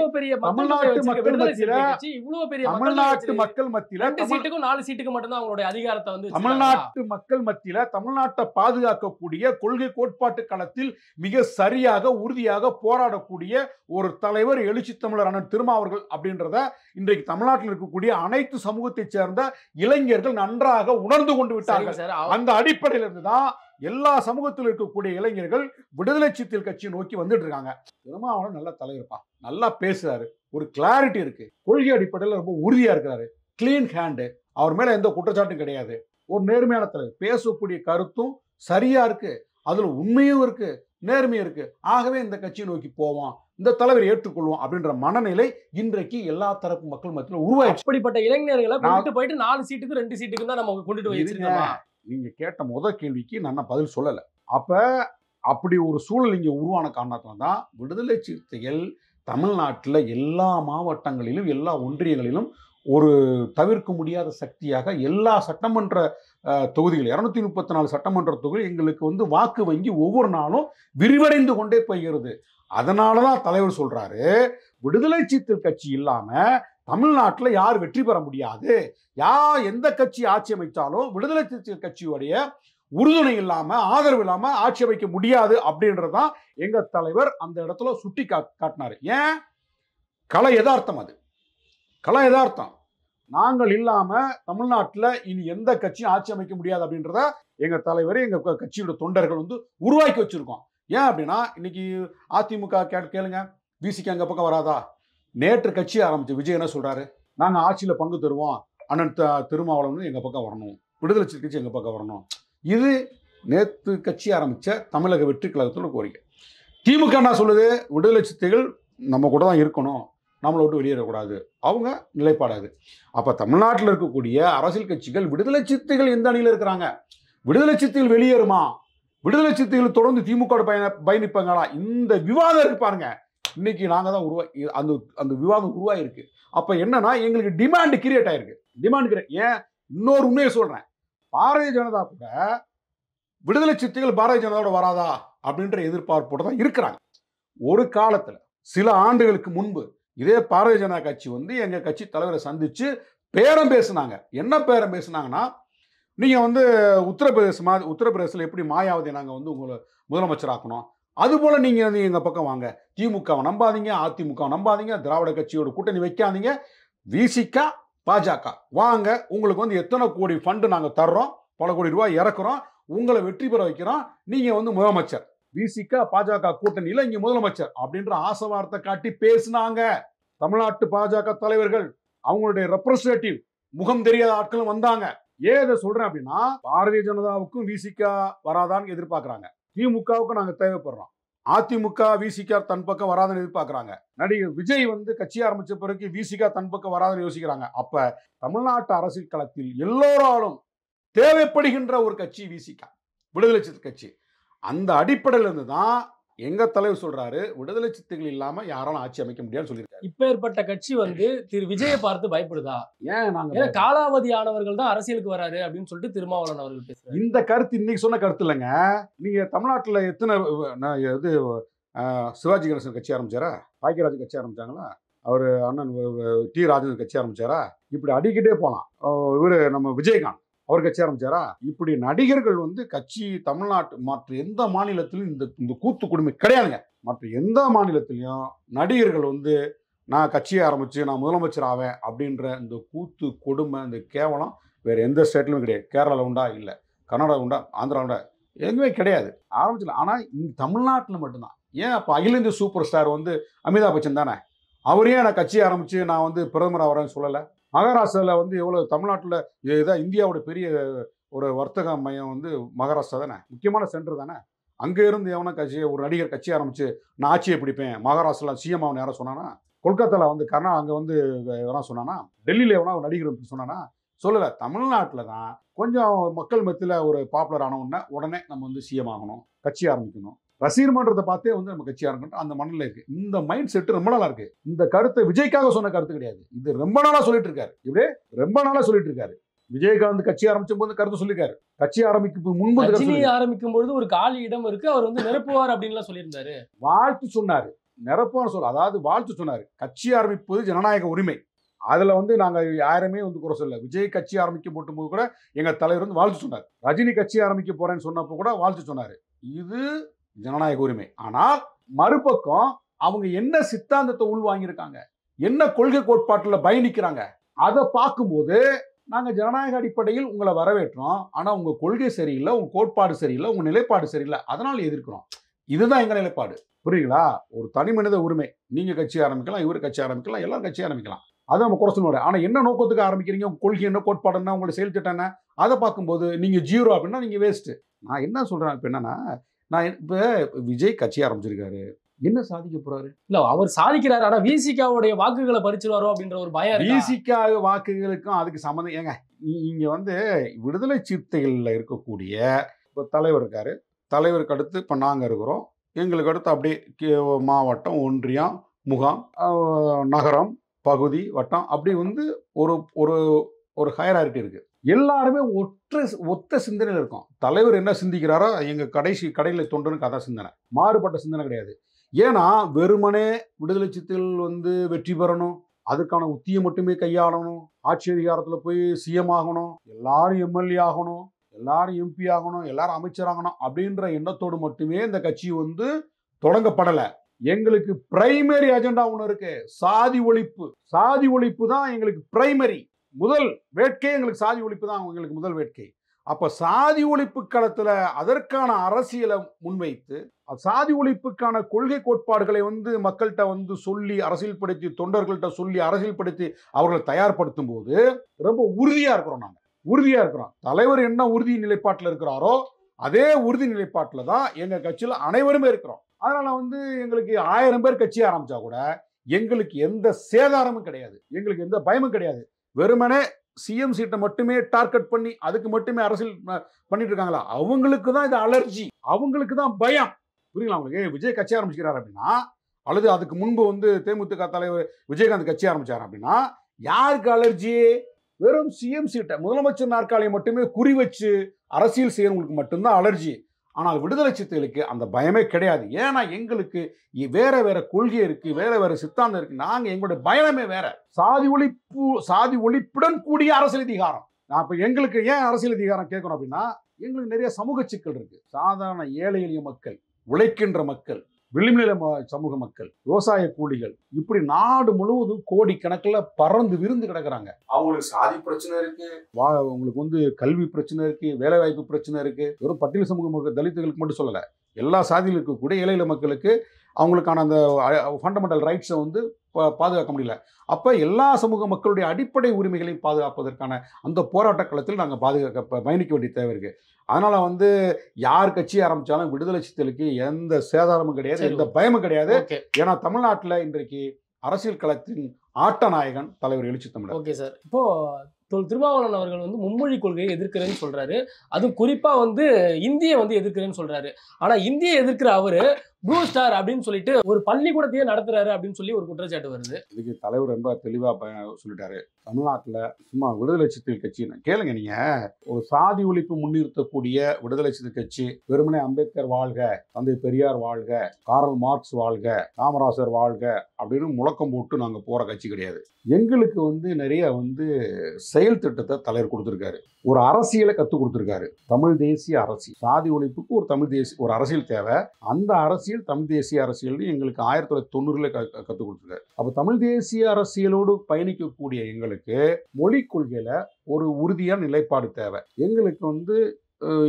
தமிழ்நாட்டு மக்கள் மத்தியில 2 சீட்டுக்கும் 4 சீட்டுக்கு மட்டும்தான் அவங்களுடைய அதிகாரத்தை வந்து தமிழ்நாட்டு மக்கள் மத்தியில தமிழ்நாட்டை பாதுகாக்கக்கூடிய கொள்கை கோட்பாட்டு களத்தில் மிக சரியாக உறுதியாக போராடக்கூடிய ஒரு தலைவர் எழுச்சி தமிழர் அண்ணன் திருமாவர்கள் அப்படின்றத இன்றைக்கு தமிழ்நாட்டில் இருக்கக்கூடிய அனைத்து சமூகத்தை சேர்ந்த இளைஞர்கள் நன்றாக உணர்ந்து கொண்டு விட்டார்கள். அந்த அடிப்படையில் இருந்துதான் எல்லா சமூகத்தில் இருக்கக்கூடிய இளைஞர்கள் விடுதலை சிறுத்தைகள் கட்சியை நோக்கி வந்துட்டு இருக்காங்க. திருமாவளவன் நல்ல தலைவர்ப்பா, நல்லா பேசுறாரு, ஒரு கிளாரிட்டி இருக்கு, கொள்கை அடிப்படையில் ரொம்ப உறுதியா இருக்கிறாரு, கிளீன் ஹேண்டு, அவர் மேல எந்த குற்றச்சாட்டும் கிடையாது, ஒரு நேர்மையான தலைவர், பேசக்கூடிய கருத்தும் சரியா இருக்கு, அதுல உண்மையும் இருக்கு, நேர்மையும் இருக்கு. ஆகவே இந்த கட்சியை நோக்கி போவோம், இந்த தலைவர் ஏற்றுக்கொள்வோம் அப்படின்ற மனநிலை இன்றைக்கு எல்லா தரப்பு மக்கள் மத்தியில் உருவாயிடுச்சு. அப்படிப்பட்ட இளைஞர்களை கொண்டு போயிட்டு 4 சீட்டுக்கு 2 சீட்டுக்கு தான் நம்ம கொண்டுட்டு போயிருக்கோம். நீங்க கேட்ட முதல் கேள்விக்கு நான் பதில் சொல்லல. அப்ப அப்படி ஒரு சூழல் இங்கே உருவான காரணத்தினால தான் விடுதலை சிறுத்தைகள் தமிழ்நாட்டில் எல்லா மாவட்டங்களிலும் எல்லா ஒன்றியங்களிலும் ஒரு தவிர்க்க முடியாத சக்தியாக எல்லா சட்டமன்ற தொகுதிகள் 234 சட்டமன்ற தொகுதி எங்களுக்கு வந்து வாக்கு வங்கி ஒவ்வொரு நாளும் விரிவடைந்து கொண்டே போகிறது. அதனால தான் தலைவர் சொல்றாரு, விடுதலை சிறுத்தைகள் கட்சி இல்லாம தமிழ்நாட்டில் யார் வெற்றி பெற முடியாது, எந்த கட்சி ஆட்சி அமைச்சாலும் விடுதலை சிறுத்தைகள் கட்சியுடைய உறுதுணை இல்லாம ஆதரவு இல்லாம ஆட்சி அமைக்க முடியாது அப்படின்றதான் எங்க தலைவர் அந்த இடத்துல சுட்டி காட்டினாரு. ஏன்? கலை யதார்த்தம், அது கலை யதார்த்தம். நாங்கள் இல்லாம தமிழ்நாட்டில் இனி எந்த கட்சியும் ஆட்சி அமைக்க முடியாது அப்படின்றத எங்க தலைவர் எங்க கட்சியோட தொண்டர்கள் வந்து உருவாக்கி வச்சிருக்கோம். ஏன் அப்படின்னா இன்னைக்கு அதிமுக கேளுங்க, விசிக்கு அங்க பக்கம் வராதா? நேற்று கட்சி ஆரம்பிச்சு விஜய் என்ன சொல்றாரு, நாங்க ஆட்சியில பங்கு தருவோம், அண்ணன் திருமாவளவன் எங்க பக்கம் வரணும், விடுதலை சிறுத்தை கட்சி எங்க பக்கம் வரணும். இது நேற்று கட்சி ஆரம்பிச்ச தமிழக வெற்றி கழகத்தோட கோரிக்கை. திமுக என்ன சொல்லுது, விடுதலை சிறுத்தைகள் நம்ம கூட தான் இருக்கணும், நம்மளை விட்டு வெளியேறக்கூடாது, அவங்க நிலைப்பாடாது. அப்ப தமிழ்நாட்டில் இருக்கக்கூடிய அரசியல் கட்சிகள் விடுதலை சிறுத்தைகள் எந்த அணியில் இருக்கிறாங்க, விடுதலை சிறுத்தைகள் வெளியேறுமா, விடுதலை சிறுத்தைகள் தொடர்ந்து திமுக பயணிப்பாங்களா, இந்த விவாதம் இருக்கு பாருங்க. இன்னைக்கு நாங்க தான் அந்த விவாதம் உருவாயிருக்கு. அப்ப என்னன்னா எங்களுக்கு டிமாண்ட் கிரியேட் ஆயிருக்கு. ஏன் இன்னொரு உண்மையை சொல்றேன், பாரதிய ஜனதா கூட விடுதலை சிறுத்தைகள் பாரதிய ஜனதாவோட வராதா அப்படின்ற எதிர்பார்ப்போட தான் இருக்கிறாங்க. ஒரு காலத்துல சில ஆண்டுகளுக்கு முன்பு இதே பாரதிய ஜனதா கட்சி வந்து எங்க கட்சி தலைவரை சந்திச்சு பேரம் பேசினாங்க. என்ன பேரம் பேசினாங்கன்னா, நீங்க வந்து உத்தரப்பிரதேசத்தில் எப்படி மாயாவதி நாங்க வந்து உங்களை முதலமைச்சராக்கணும், அதுபோல நீங்க எங்க பக்கம் வாங்க, திமுகவை நம்பாதீங்க, அதிமுக நம்பாதீங்க, திராவிட கட்சியோட கூட்டணி வைக்காதீங்க, விசிக பாஜக வாங்க, உங்களுக்கு வந்து எத்தனை கோடி ஃபண்டு நாங்க தர்றோம், பல கோடி ரூபாய் இறக்குறோம், உங்களை வெற்றி பெற வைக்கிறோம், நீங்க வந்து முதலமைச்சர், விசிக பாஜக கூட்டணியில இங்க முதலமைச்சர் அப்படின்ற ஆசை வார்த்தை காட்டி பேசினாங்க. தமிழ்நாட்டு பாஜக தலைவர்கள் அவங்களுடைய ரெப்ரசன்டேட்டிவ் முகம் தெரியாத ஆட்களும் வந்தாங்க. ஏன் இதை சொல்றேன் அப்படின்னா, பாரதிய ஜனதாவுக்கும் விசிக வராதான்னு எதிர்பார்க்கறாங்க, திமுகவுக்கும் நாங்க தேவைப்படுறோம், அதிமுக விசிக தன் பக்கம் வராதுன்னு எதிர்பார்க்கறாங்க, நடிகர் விஜய் வந்து கட்சி ஆரம்பிச்ச பிறகு விசிக தன் பக்கம் வராதுன்னு யோசிக்கிறாங்க. அப்ப தமிழ்நாட்டு அரசியல் களத்தில் எல்லோராலும் தேவைப்படுகின்ற ஒரு கட்சி விசிக, விடுதலை சிறுத்தை கட்சி. அந்த அடிப்படையில இருந்து தான் எங்க தலைவர் சொல்றாரு, விடுதலை சிறுத்தைகள் இல்லாம யாராலும் ஆட்சி அமைக்க முடியாதுன்னு சொல்லியிருக்காரு. இப்ப ஏற்பட்ட கட்சி வந்து திரு விஜயை பார்த்து பயப்படுதா? ஏன் நாங்க காலாவதி ஆனவர்கள் தான் அரசியலுக்கு வராரு அப்படின்னு சொல்லிட்டு திருமாவளவன் அவர்கள் பேசுறாரு. இந்த கருத்து இன்னைக்கு சொன்ன கருத்து இல்லைங்க. நீங்க தமிழ்நாட்டில் எத்தனை இது சிவாஜி கணேசன் கட்சி ஆரம்பிச்சாரா, பாக்கியராஜ் கட்சி ஆரம்பிச்சாங்களா, அவர் அண்ணன் டி ராஜேந்திரன் கட்சி ஆரம்பிச்சாரா, இப்படி அடிக்கிட்டே போலாம். இவர் நம்ம விஜயகாந்த் அவர் கட்சி ஆரம்பிச்சாரா, இப்படி நடிகர்கள் வந்து கட்சி தமிழ்நாட்டு மற்ற எந்த மாநிலத்திலும் இந்த கூத்து கொடுமை கிடையாதுங்க. மற்ற எந்த மாநிலத்திலையும் நடிகர்கள் வந்து நான் கட்சியை ஆரம்பிச்சு நான் முதலமைச்சர் ஆவேன் அப்படின்ற இந்த கூத்து கொடுமை இந்த கேவலம் வேற எந்த ஸ்டேட்லையும் கிடையாது. கேரளாவில் உண்டா, இல்லை கர்நாடகா உண்டா, ஆந்திரா உண்டா, எதுவுமே கிடையாது. ஆரம்பிச்சிடலாம். ஆனால் இங்கே தமிழ்நாட்டில் மட்டும்தான். ஏன் அப்போ அகில இந்திய சூப்பர் ஸ்டார் வந்து அமிதாப் பச்சன் தானே, அவரையே நான் கட்சியை ஆரம்பிச்சு நான் வந்து பிரதமர் ஆகிறேன்னு சொல்லலை. மகாராஷ்டிராவில் வந்து எவ்வளோ, தமிழ்நாட்டில் இதுதான் இந்தியாவோட பெரிய ஒரு வர்த்தக மையம் வந்து மகாராஷ்டிரா தானே, முக்கியமான சென்டர் தானே. அங்கே இருந்து எவனா ஒரு நடிகர் கட்சி ஆரம்பிச்சு நான் ஆட்சியை பிடிப்பேன், மகாராஷ்டிராவில் சிஎம் அவன் யாரும் சொன்னானா, கொல்கத்தாவில் வந்து அங்கே வந்து எவனா சொன்னானா, டெல்லியில் எவனா ஒரு நடிகர் சொன்னானா, சொல்லலை. தமிழ்நாட்டில் தான் கொஞ்சம் மக்கள் மத்தியில் ஒரு பாப்புலர் ஆனவுடனே உடனே நம்ம வந்து சிஎம் ஆகணும், கட்சி ஆரம்பிக்கணும், ரசிகர் மன்றத்தை பார்த்தே வந்து நம்ம கட்சி ஆரம்பிக்கணும், அந்த மண்ணில் இருக்கு. இந்த மைண்ட் செட்டு ரொம்ப நாளா இருக்கு. இந்த கருத்தை விஜய்க்காக சொன்ன கருத்து கிடையாது, இது ரொம்ப நாளா சொல்லிட்டு இருக்காரு. இப்படியே ரொம்ப நாளா சொல்லிட்டு இருக்காரு. விஜயகாந்த் கட்சி ஆரம்பிச்சும் போது கருத்து சொல்லிருக்காரு, கட்சி ஆரம்பிக்கும் முன்பு ஆரம்பிக்கும் பொழுது ஒரு காலி இடம் இருக்கு, அவர் வந்து நிரப்புவார் அப்படின்னு சொல்லியிருந்தாரு. வாழ்த்து சொன்னாரு, நிரப்புவார் சொல்ல, அதாவது வாழ்த்து சொன்னாரு. கட்சி ஆரம்பிப்பது ஜனநாயக உரிமை, அதுல வந்து நாங்க யாருமே வந்து குறை சொல்ல. விஜய் கட்சி ஆரம்பிக்க போட்டும் போது கூட எங்க தலைவர் வந்து வாழ்த்து சொன்னார். ரஜினி கட்சி ஆரம்பிக்க போறேன்னு சொன்னப்போ கூட வாழ்த்து சொன்னாரு. இது ஜனநாயக உரிமை. ஆனால் மறுபக்கம் அவங்க என்ன சித்தாந்தத்தை உள்வாங்கியிருக்காங்க, என்ன கொள்கை கோட்பாட்டில் பயணிக்கிறாங்க, அதை பார்க்கும்போது நாங்கள் ஜனநாயக அடிப்படையில் உங்களை வரவேற்றோம், ஆனால் உங்க கொள்கை சரியில்லை, உங்க கோட்பாடு சரியில்லை, உங்க நிலைப்பாடு சரியில்லை, அதனால் எதிர்க்கிறோம். இதுதான் எங்க நிலைப்பாடு. புரியுங்களா? ஒரு தனி மனித உரிமை. நீங்க கட்சி ஆரம்பிக்கலாம், இவரு கட்சி ஆரம்பிக்கலாம், எல்லாரும் கட்சி ஆரம்பிக்கலாம், அதை நம்ம குறை சொல்லுவாரு. ஆனால் என்ன நோக்கத்துக்கு ஆரம்பிக்கிறீங்க, உங்க கொள்கை என்ன, கோட்பாடு என்ன, உங்களோட செயல் திட்டம் என்ன, அதை பார்க்கும்போது நீங்க ஜீரோ அப்படின்னா நீங்க வேஸ்ட். நான் என்ன சொல்றேன் இப்போ என்னன்னா, நான் இப்போ விஜய் கட்சி ஆரம்பிச்சிருக்காரு, என்ன சாதிக்க போறாரு? இல்ல அவர் சாதிக்கிறாரு, ஆனா விசிகாவுடைய வாக்குகளை பறிச்சிருவாரோ அப்படின்ற ஒரு பயம். விசிகா வாக்குகளுக்கும் அதுக்கு சம்மந்தம் ஏங்க? இங்க வந்து விடுதலை சிறுத்தைகள்ல இருக்கக்கூடிய இப்போ தலைவர் இருக்காரு, தலைவருக்கு அடுத்து இப்போ நாங்கள் இருக்கிறோம். எங்களுக்கு அடுத்து அப்படியே மாவட்டம், ஒன்றியம், முகாம், நகரம், பகுதி, வட்டம் அப்படி வந்து ஒரு ஒரு ஒரு ஹையராரிட்டி இருக்குது. எல்லாருமே ஒத்த சிந்தனையில் இருக்கும். தலைவர் என்ன சிந்திக்கிறாரோ எங்கள் கடையில் தொண்டனுக்கு அதான் சிந்தனை, மாறுபட்ட சிந்தனை கிடையாது. ஏன்னா வெறுமனே விடுதலை சிறுத்தைகள் வந்து வெற்றி பெறணும், அதுக்கான உத்தியை மட்டுமே கையாளணும், ஆட்சி அதிகாரத்தில் போய் சிஎம் ஆகணும், எல்லாரும் எம்எல்ஏ ஆகணும், எல்லாரும் எம்பி ஆகணும், எல்லாரும் அமைச்சராகணும் அப்படின்ற எண்ணத்தோடு மட்டுமே இந்த கட்சி வந்து தொடங்கப்படலை. எங்களுக்கு பிரைமரி அஜெண்டா ஒன்று இருக்கு, சாதி ஒழிப்பு. சாதி ஒழிப்பு தான் எங்களுக்கு பிரைமரி, முதல் வேட்கை எங்களுக்கு சாதி ஒழிப்பு தான் எங்களுக்கு முதல் வேட்கை. அப்ப சாதி ஒழிப்பு களத்துல அதற்கான அரசியலை முன்வைத்து சாதி ஒழிப்புக்கான கொள்கை கோட்பாடுகளை வந்து மக்கள்கிட்ட வந்து சொல்லி அரசியல்படுத்தி, தொண்டர்கள்ட்ட சொல்லி அரசியல்படுத்தி அவர்களை தயார்படுத்தும் போது ரொம்ப உறுதியா இருக்கிறோம். நாங்கள் உறுதியா இருக்கிறோம். தலைவர் என்ன உறுதி நிலைப்பாட்டில் இருக்கிறாரோ அதே உறுதி நிலைப்பாட்டில் தான் எங்க கட்சியில் அனைவருமே இருக்கிறோம். அதனால வந்து எங்களுக்கு 1000 பேர் கட்சி ஆரம்பிச்சா கூட எங்களுக்கு எந்த சேதாரமும் கிடையாது, எங்களுக்கு எந்த பயமும் கிடையாது. வெறுமனே சிஎம் சீட்டை மட்டுமே டார்கெட் பண்ணி அதுக்கு மட்டுமே அரசியல் பண்ணிட்டு இருக்காங்களா, அவங்களுக்கு தான் இது அலர்ஜி, அவங்களுக்கு தான் பயம். புரியுங்களா உங்களுக்கு? விஜய் கட்சி ஆரம்பிக்கிறார் அப்படின்னா, அல்லது அதுக்கு முன்பு வந்து தேமுதிக தலைவர் விஜயகாந்த் கட்சி ஆரம்பிச்சார் அப்படின்னா யாருக்கு அலர்ஜி? வெறும் சிஎம் சீட்டை, முதலமைச்சர் நாற்காலியை மட்டுமே குறி வச்சு அரசியல் செய்யறவங்களுக்கு மட்டும்தான் அலர்ஜி. ஆனால் விடுதலை சிறுத்தைகளுக்கு அந்த பயமே கிடையாது. ஏன்னா எங்களுக்கு வேற வேற கொள்கை இருக்கு, வேற வேற சித்தாந்தம் இருக்கு. நாங்க எங்களுடைய பயணமே வேற. சாதி ஒழிப்புடன் கூடிய அரசியல் அதிகாரம். நான் இப்ப எங்களுக்கு ஏன் அரசியல் அதிகாரம் கேட்கணும் அப்படின்னா, எங்களுக்கு நிறைய சமூக சிக்கல் இருக்கு. சாதாரண ஏழை எளிய மக்கள், உழைக்கின்ற மக்கள், விளிம்புநிலை சமூக மக்கள், விவசாய கூலிகள், இப்படி நாடு முழுவதும் கோடிக்கணக்கில் பறந்து விருந்து கிடக்குறாங்க. அவங்களுக்கு சாதி பிரச்சனை இருக்கு, அவங்களுக்கு வந்து கல்வி பிரச்சனை இருக்கு, வேலை வாய்ப்பு பிரச்சனை இருக்கு. வெறும் பட்டியல் சமூக மக்கள், தலித்துகளுக்கு மட்டும் சொல்லலை, எல்லா சாதியில் இருக்கக்கூடிய ஏழை எளிய மக்களுக்கு அவங்களுக்கான அந்த ஃபண்டமெண்டல் ரைட்ஸை வந்து பாதுகாக்க முடியல. அப்போ எல்லா சமூக மக்களுடைய அடிப்படை உரிமைகளையும் பாதுகாப்பதற்கான அந்த போராட்ட களத்தில் நாங்கள் பயணிக்க வேண்டிய தேவை இருக்கு. அதனால வந்து யார் கட்சி ஆரம்பிச்சாலும் விடுதலை சிறுத்தைகளுக்கு எந்த சேதாரமும் கிடையாது, எந்த பயமும் கிடையாது. ஏன்னா தமிழ்நாட்டில் இன்றைக்கு அரசியல் களத்தின் ஆட்ட நாயகன் தலைவர் எழுச்சி தமிழர். ஓகே சார், இப்போ திருமாவளவன் அவர்கள் வந்து மும்மொழி கொள்கையை எதிர்க்கிறேன்னு சொல்றாரு, அதுவும் குறிப்பா வந்து இந்தியை வந்து எதிர்க்கிறேன்னு சொல்றாரு. ஆனா இந்தியை எதிர்க்கிற அவரு ப்ளூ ஸ்டார் அப்படின்னு சொல்லிட்டு ஒரு பள்ளிக்கூடத்தையே நடத்துறாரு அப்படின்னு சொல்லி ஒரு குற்றச்சாட்டு வருது. இதுக்கு தலைவர் ரொம்ப தெளிவா சொல்லிட்டாரு. தமிழ்நாட்டில் சும்மா விடுதலை சிறுத்தைகள் கட்சி கேளுங்க, நீங்க ஒரு சாதி ஒழிப்பு முன்னிறுத்தக்கூடிய விடுதலை சிறுத்தை கட்சி வெறுமனே அம்பேத்கர் வாழ்க, தந்தை பெரியார் வாழ்க, காரல் மார்க்ஸ் வாழ்க, காமராசர் வாழ்க அப்படின்னு முழக்கம் போட்டு நாங்கள் போற கட்சி கிடையாது. எங்களுக்கு வந்து நிறைய வந்து செயல் திட்டத்தை தலைவர் கொடுத்திருக்காரு, ஒரு அரசியலை கற்றுக் கொடுத்திருக்காரு. தமிழ் தேசிய அரசியல், சாதி ஒழிப்புக்கு ஒரு அரசியல் தேவை. அந்த அரசியல் தமிழ் தேசிய அரசியல் எங்களுக்கு 1990 கற்றுக் கொடுத்திருக்காரு. அப்போ தமிழ் தேசிய அரசியலோடு பயணிக்கக்கூடிய எங்களுக்கு மொழி கொள்கையில ஒரு உறுதியான நிலைப்பாடு தேவை. எங்களுக்கு வந்து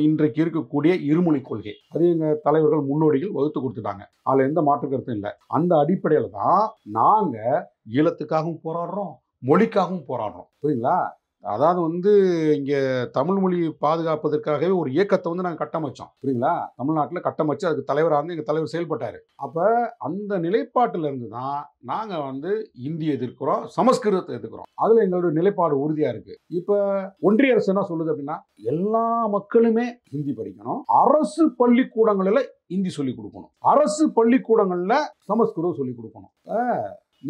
இன்றைக்கு இருக்கக்கூடிய இருமொழி கொள்கை அது எங்க தலைவர்கள் முன்னோடிகள் வகுத்து கொடுத்துட்டாங்க, அதுல எந்த மாற்று கருத்தும் இல்லை. அந்த அடிப்படையில தான் நாங்க ஈழத்துக்காகவும் போராடுறோம், மொழிக்காகவும் போராடுறோம். புரியுங்களா? அதாவது வந்து இங்கே தமிழ் மொழி பாதுகாப்பதற்காகவே ஒரு இயக்கத்தை வந்து நாங்கள் கட்டமைச்சோம். புரியுங்களா? தமிழ்நாட்டில் கட்டமைச்சு அதுக்கு தலைவராக இருந்து எங்கள் தலைவர் செயல்பட்டார். அப்போ அந்த நிலைப்பாட்டிலிருந்து தான் நாங்கள் வந்து இந்தி எதிர்க்கிறோம், சமஸ்கிருதத்தை எதிர்க்கிறோம். அதில் எங்களோட நிலைப்பாடு உறுதியாக இருக்குது. இப்போ ஒன்றிய அரசு என்ன சொல்லுது அப்படின்னா, எல்லா மக்களுமே ஹிந்தி படிக்கணும், அரசு பள்ளிக்கூடங்களில் ஹிந்தி சொல்லிக் கொடுக்கணும், அரசு பள்ளிக்கூடங்களில் சமஸ்கிருதம் சொல்லிக் கொடுக்கணும்.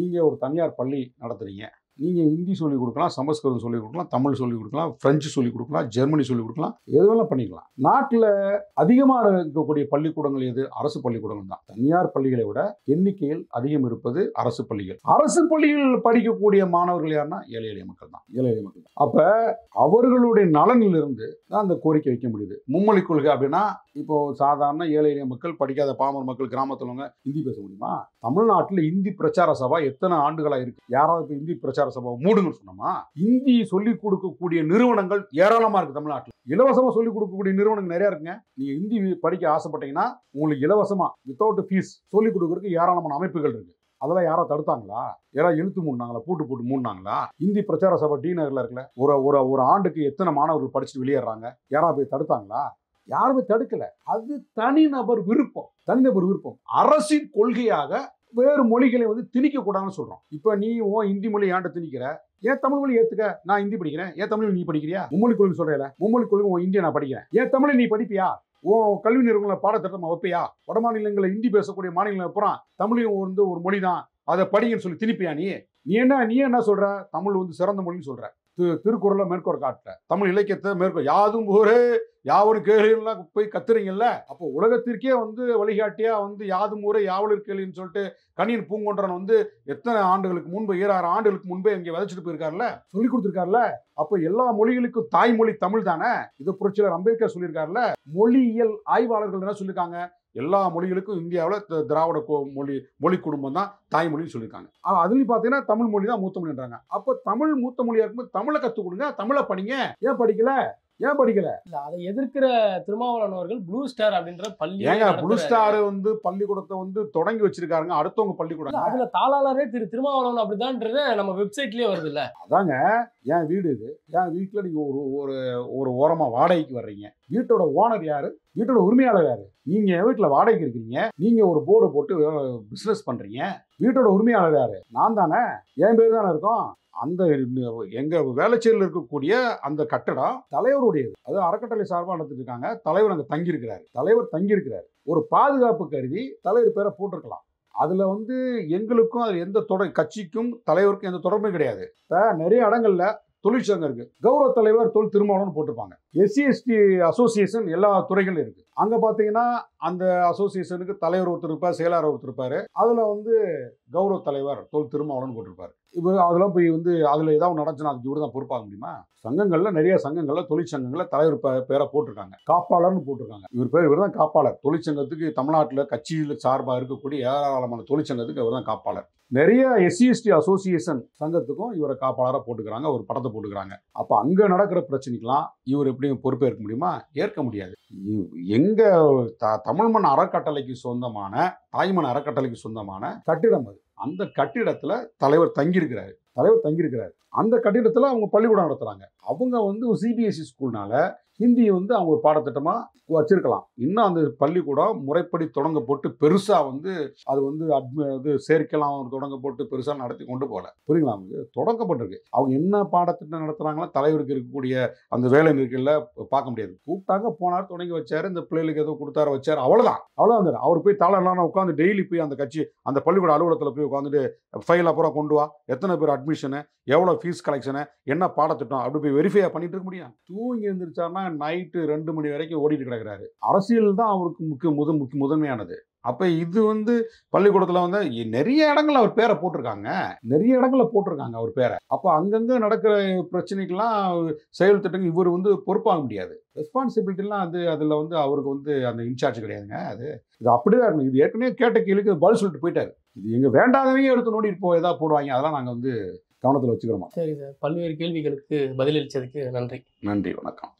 நீங்கள் ஒரு தனியார் பள்ளி நடத்துறீங்க, நீங்கள் ஹிந்தி சொல்லிக் கொடுக்கலாம், சமஸ்கிருதம் சொல்லிக் கொடுக்கலாம், தமிழ் சொல்லிக் கொடுக்கலாம், பிரெஞ்சு சொல்லிக் கொடுக்கலாம், ஜெர்மனி சொல்லிக் கொடுக்கலாம், எதுவெல்லாம் பண்ணிக்கலாம். நாட்டில் அதிகமாக இருக்கக்கூடிய பள்ளிக்கூடங்கள் எது? அரசு பள்ளிக்கூடங்கள் தான். தனியார் பள்ளிகளை விட எண்ணிக்கையில் அதிகம் இருப்பது அரசு பள்ளிகள். அரசு பள்ளிகளில் படிக்கக்கூடிய மாணவர்கள் யாருன்னா ஏழை எளிய மக்கள் தான், ஏழை எளிய மக்கள் தான். அப்போ அவர்களுடைய நலனிலிருந்து தான் அந்த கோரிக்கை வைக்க முடியுது. மும்மொழி கொள்கை அப்படின்னா இப்போ சாதாரண ஏழை எளிய மக்கள், படிக்காத பாமர மக்கள், கிராமத்தில் ஹிந்தி பேச முடியுமா? தமிழ்நாட்டில் இந்தி பிரச்சார சபா எத்தனை ஆண்டுகளாக இருக்கு? யாராவது இப்போ இந்தி பிரச்சார சபா மூடுங்கன்னு சொன்னோமா? இந்தி சொல்லிக் கொடுக்கக்கூடிய நிறுவனங்கள் ஏராளமா இருக்கு தமிழ்நாட்டில். இலவசமா சொல்லிக் கொடுக்கக்கூடிய நிறுவனங்கள் நிறைய இருக்குங்க. நீங்க ஹிந்தி படிக்க ஆசைப்பட்டீங்கன்னா உங்களுக்கு இலவசமா வித்தவுட் ஃபீஸ் சொல்லிக் கொடுக்கறதுக்கு ஏராளமான அமைப்புகள் இருக்கு. அதெல்லாம் யாரோ தடுத்தாங்களா? யாராவது இழுத்து மூடினாங்களா? போட்டு மூடினாங்களா? இந்தி பிரச்சார சபை டி நகர்ல இருக்குல்ல, ஒரு ஆண்டுக்கு எத்தனை மாணவர்கள் படிச்சுட்டு வெளியேறாங்க? யாராவது போய் தடுத்தாங்களா? யாருமே தடுக்கல. அது தனிநபர் விருப்பம். அரசின் கொள்கையாக வேறு மொழிகளை வந்து திணிக்க கூடாதுன்னு சொல்றோம். இப்ப நீ ஹிந்தி மொழி ஏன்ட்ட திணிக்கிற? ஏன் தமிழ் மொழி ஏத்துக்க, நான் ஹிந்தி படிக்கிறேன், ஏன் தமிழ் நீ படிக்கிறியா? மும்மொழி கொள்கை சொல்றேன், மும்மொழி கொள்கை இந்தியா நான் படிக்கிறேன், ஏன் தமிழை நீ படிப்பியா? கல்வி நிறுவனங்களை பாடத்திட்டமா வைப்பையா? வட மாநிலங்களில் ஹிந்தி பேசக்கூடிய மாநிலங்கள் அப்புறம் தமிழையும் வந்து ஒரு மொழி தான், அதை படிங்கன்னு சொல்லி திணிப்பியா? நீ என்ன சொல்ற? தமிழ் வந்து சிறந்த மொழின்னு சொல்ற. திருக்குறளை மேற்கோள் காட்டுற, தமிழ் இலக்கியத்தை மேற்கோள், யாதும் ஊரே யாவரும் கேளுலாம் போய் கத்துறீங்கல்ல. அப்போ உலகத்திற்கே வந்து வழிகாட்டியா வந்து யாதும் ஊரே யாவலர் கேளுன்னு சொல்லிட்டு கணியன் பூங்கொன்றன் வந்து எத்தனை ஆண்டுகளுக்கு முன்பு 7000 ஆண்டுகளுக்கு முன்பே இங்கே விதைச்சிட்டு போயிருக்காருல்ல, சொல்லி கொடுத்துருக்காருல்ல. அப்போ எல்லா மொழிகளுக்கும் தாய்மொழி தமிழ் தானே. இது புரட்சியாளர் அம்பேத்கர் சொல்லியிருக்காருல்ல. மொழியியல் ஆய்வாளர்கள் என்ன சொல்லியிருக்காங்க? எல்லா மொழிகளுக்கும் இந்தியாவில் திராவிட மொழி குடும்பம் தான் தாய்மொழின்னு சொல்லியிருக்காங்க. அதுலேயும் பார்த்தீங்கன்னா தமிழ் மொழி தான் மூத்த மொழின்றாங்க. அப்போ தமிழ் மூத்த மொழியாக இருக்கும்போது தமிழை கற்றுக் கொடுங்க, தமிழை படிங்க. ஏன் படிக்கல? இல்ல அதை எதிர்க்கிற திருமாவளவன் அவர்கள் ப்ளூ ஸ்டார் அப்படின்ற பள்ளி, ப்ளூ ஸ்டார் வந்து பள்ளிக்கூடத்தை வந்து தொடங்கி வச்சிருக்காங்க. அடுத்தவங்க பள்ளிக்கூடம், அதுல தாளாளரே திருமாவளவன் அப்படிதான்றது நம்ம வெப்சைட்லயே வருது இல்ல. அதாங்க என் வீடு இது. என் வீட்டுல நீங்க ஒரு ஓரமா வாடகைக்கு வர்றீங்க. வீட்டோட ஓனர் யாரு? வீட்டோட உரிமையாளர் யாரு? நீங்க என் வீட்டுல வாடகைக்கு இருக்கிறீங்க. நீங்க ஒரு போர்டு போட்டு பிசினஸ் பண்றீங்க. வீட்டோட உரிமையாளர் யாரு? நான் தானே. என் பேர் தானே இருக்கும். அந்த எங்க வேளச்சேரியில் இருக்கக்கூடிய அந்த கட்டடம் தலைவருடையது. அது அறக்கட்டளை சார்பாக நடத்திட்டு இருக்காங்க. தலைவர் அங்கே தங்கியிருக்கிறார். ஒரு பாதுகாப்பு கருதி தலைவர் பேரை போட்டிருக்கலாம். அதுல வந்து எங்களுக்கும் அது எந்த கட்சிக்கும் தலைவருக்கும் எந்த தொடர்பும் கிடையாது. நிறைய இடங்கள்ல தொழிற்சங்கம் இருக்கு. கௌரவ தலைவர் திருமாவளவன் போட்டிருப்பாங்க. SC/ST அசோசியேஷன் எல்லா துறைகளும் இருக்கு. அங்க பாத்தீங்கன்னா அந்த அசோசியேஷனுக்கு தலைவர் ஒருத்தர் இருப்பார், செயலாளர் ஒருத்தர் இருப்பாரு. அதுல வந்து கௌரவ தலைவர் திருமாவளவன் போட்டிருப்பாரு. இப்போ அதெல்லாம் போய் வந்து அதுல ஏதாவது நடந்துச்சுன்னா அதுக்கு இவரு தான் பொறுப்பாக முடியுமா? நிறைய சங்கங்கள்ல தொழிற்சங்கங்கள்ல தலைவர் பேரை போட்டிருக்காங்க. காப்பாளர்னு போட்டிருக்காங்க. இவர் தான் காப்பாளர். தொழிற்சங்கத்துக்கு தமிழ்நாட்டில் கட்சியில் சார்பாக இருக்கக்கூடிய ஏராளமான தொழிற்சங்கத்துக்கு இவர் தான் காப்பாளர். நிறைய SC/ST அசோசியேஷன் சங்கத்துக்கும் இவரை காப்பாளராக போட்டுக்கிறாங்க, ஒரு படத்தை போட்டுக்கிறாங்க. அப்போ அங்கே நடக்கிற பிரச்சனைக்கெல்லாம் இவர் எப்படி பொறுப்பேற்க முடியுமா? ஏற்க முடியாது. எங்க தமிழ் மண் அறக்கட்டளைக்கு சொந்தமான, தாய்மண் அறக்கட்டளைக்கு சொந்தமான கட்டிடம் அது. அந்த கட்டிடத்துல தலைவர் தங்கியிருக்கிறாரு. அந்த கட்டிடத்துல அவங்க பள்ளிக்கூடம் நடத்துறாங்க. அவங்க வந்து CBSE ஸ்கூல்னால ஹிந்தி வந்து அவங்க ஒரு பாடத்திட்டமா வச்சிருக்கலாம். இன்னும் அந்த பள்ளிக்கூடம் முறைப்படி தொடங்கப்பட்டு பெருசா வந்து அது வந்து சேர்க்கலாம் தொடங்கப்பட்டு பெருசா நடத்தி கொண்டு போகல. புரியுங்களா? அவங்க தொடங்கப்பட்டிருக்கு. அவங்க என்ன பாடத்திட்டம் நடத்துறாங்களோ தலைவருக்கு இருக்கக்கூடிய அந்த வேலை நெருக்கடில பார்க்க முடியாது. கூப்பிட்டாங்க, போனார், தொடங்கி வச்சாரு, இந்த பிள்ளைகளுக்கு ஏதோ கொடுத்தாரு, வச்சாரு, அவ்வளவுதான். அவர் போய் தாளெல்லாம் உட்காந்து டெய்லி போய் அந்த கட்சி அந்த பள்ளிக்கூட அலுவலகத்தில் போய் உட்காந்துட்டு ஃபைல் அப்புறம் கொண்டு வா, எத்தனை பேர் அட்மிஷனு, எவ்வளோ ஃபீஸ் கலெக்ஷனு, என்ன பாடத்திட்டம், அப்படி போய் வெரிஃபையா பண்ணிட்டு இருக்க முடியும்? தூங்கி எழுந்திரிச்சாருன்னா நைட்டு 2 மணி வரைக்கும் ஓடிட்டு கிடக்கிறாரு. அரசியல் தான் அவருக்கு முதன்மையானது. அப்ப இது வந்து பள்ளிக்கூடத்துல வந்து நிறைய இடங்கள்ல அவர் பேரை போட்டிருக்காங்க. அவர் பேரை. அப்ப அங்கங்க நடக்கிற பிரச்சனைக்கெல்லாம் செயல் திட்டங்கள் இவர் வந்து பொறுப்பாக முடியாது. ரெஸ்பான்சிபிலிட்டிலாம் அதுல வந்து அவருக்கு வந்து அந்த இன்சார்ஜ் கிடையாதுங்க. இது அப்படிதான் இருக்கும். இது ஏற்கனவே கேட்ட கேள்விக்கு பதில் சொல்லிட்டு போயிட்டாரு. இது எங்க வேண்டாதவங்க எடுத்து நோண்டிட்டு ஏதாவது போடுவாங்க. அதெல்லாம் நாங்க வந்து கவனத்தில் வச்சுக்கிறோமா? சரி சார், பல்வேறு கேள்விகளுக்கு பதிலளிச்சதுக்கு நன்றி. வணக்கம்.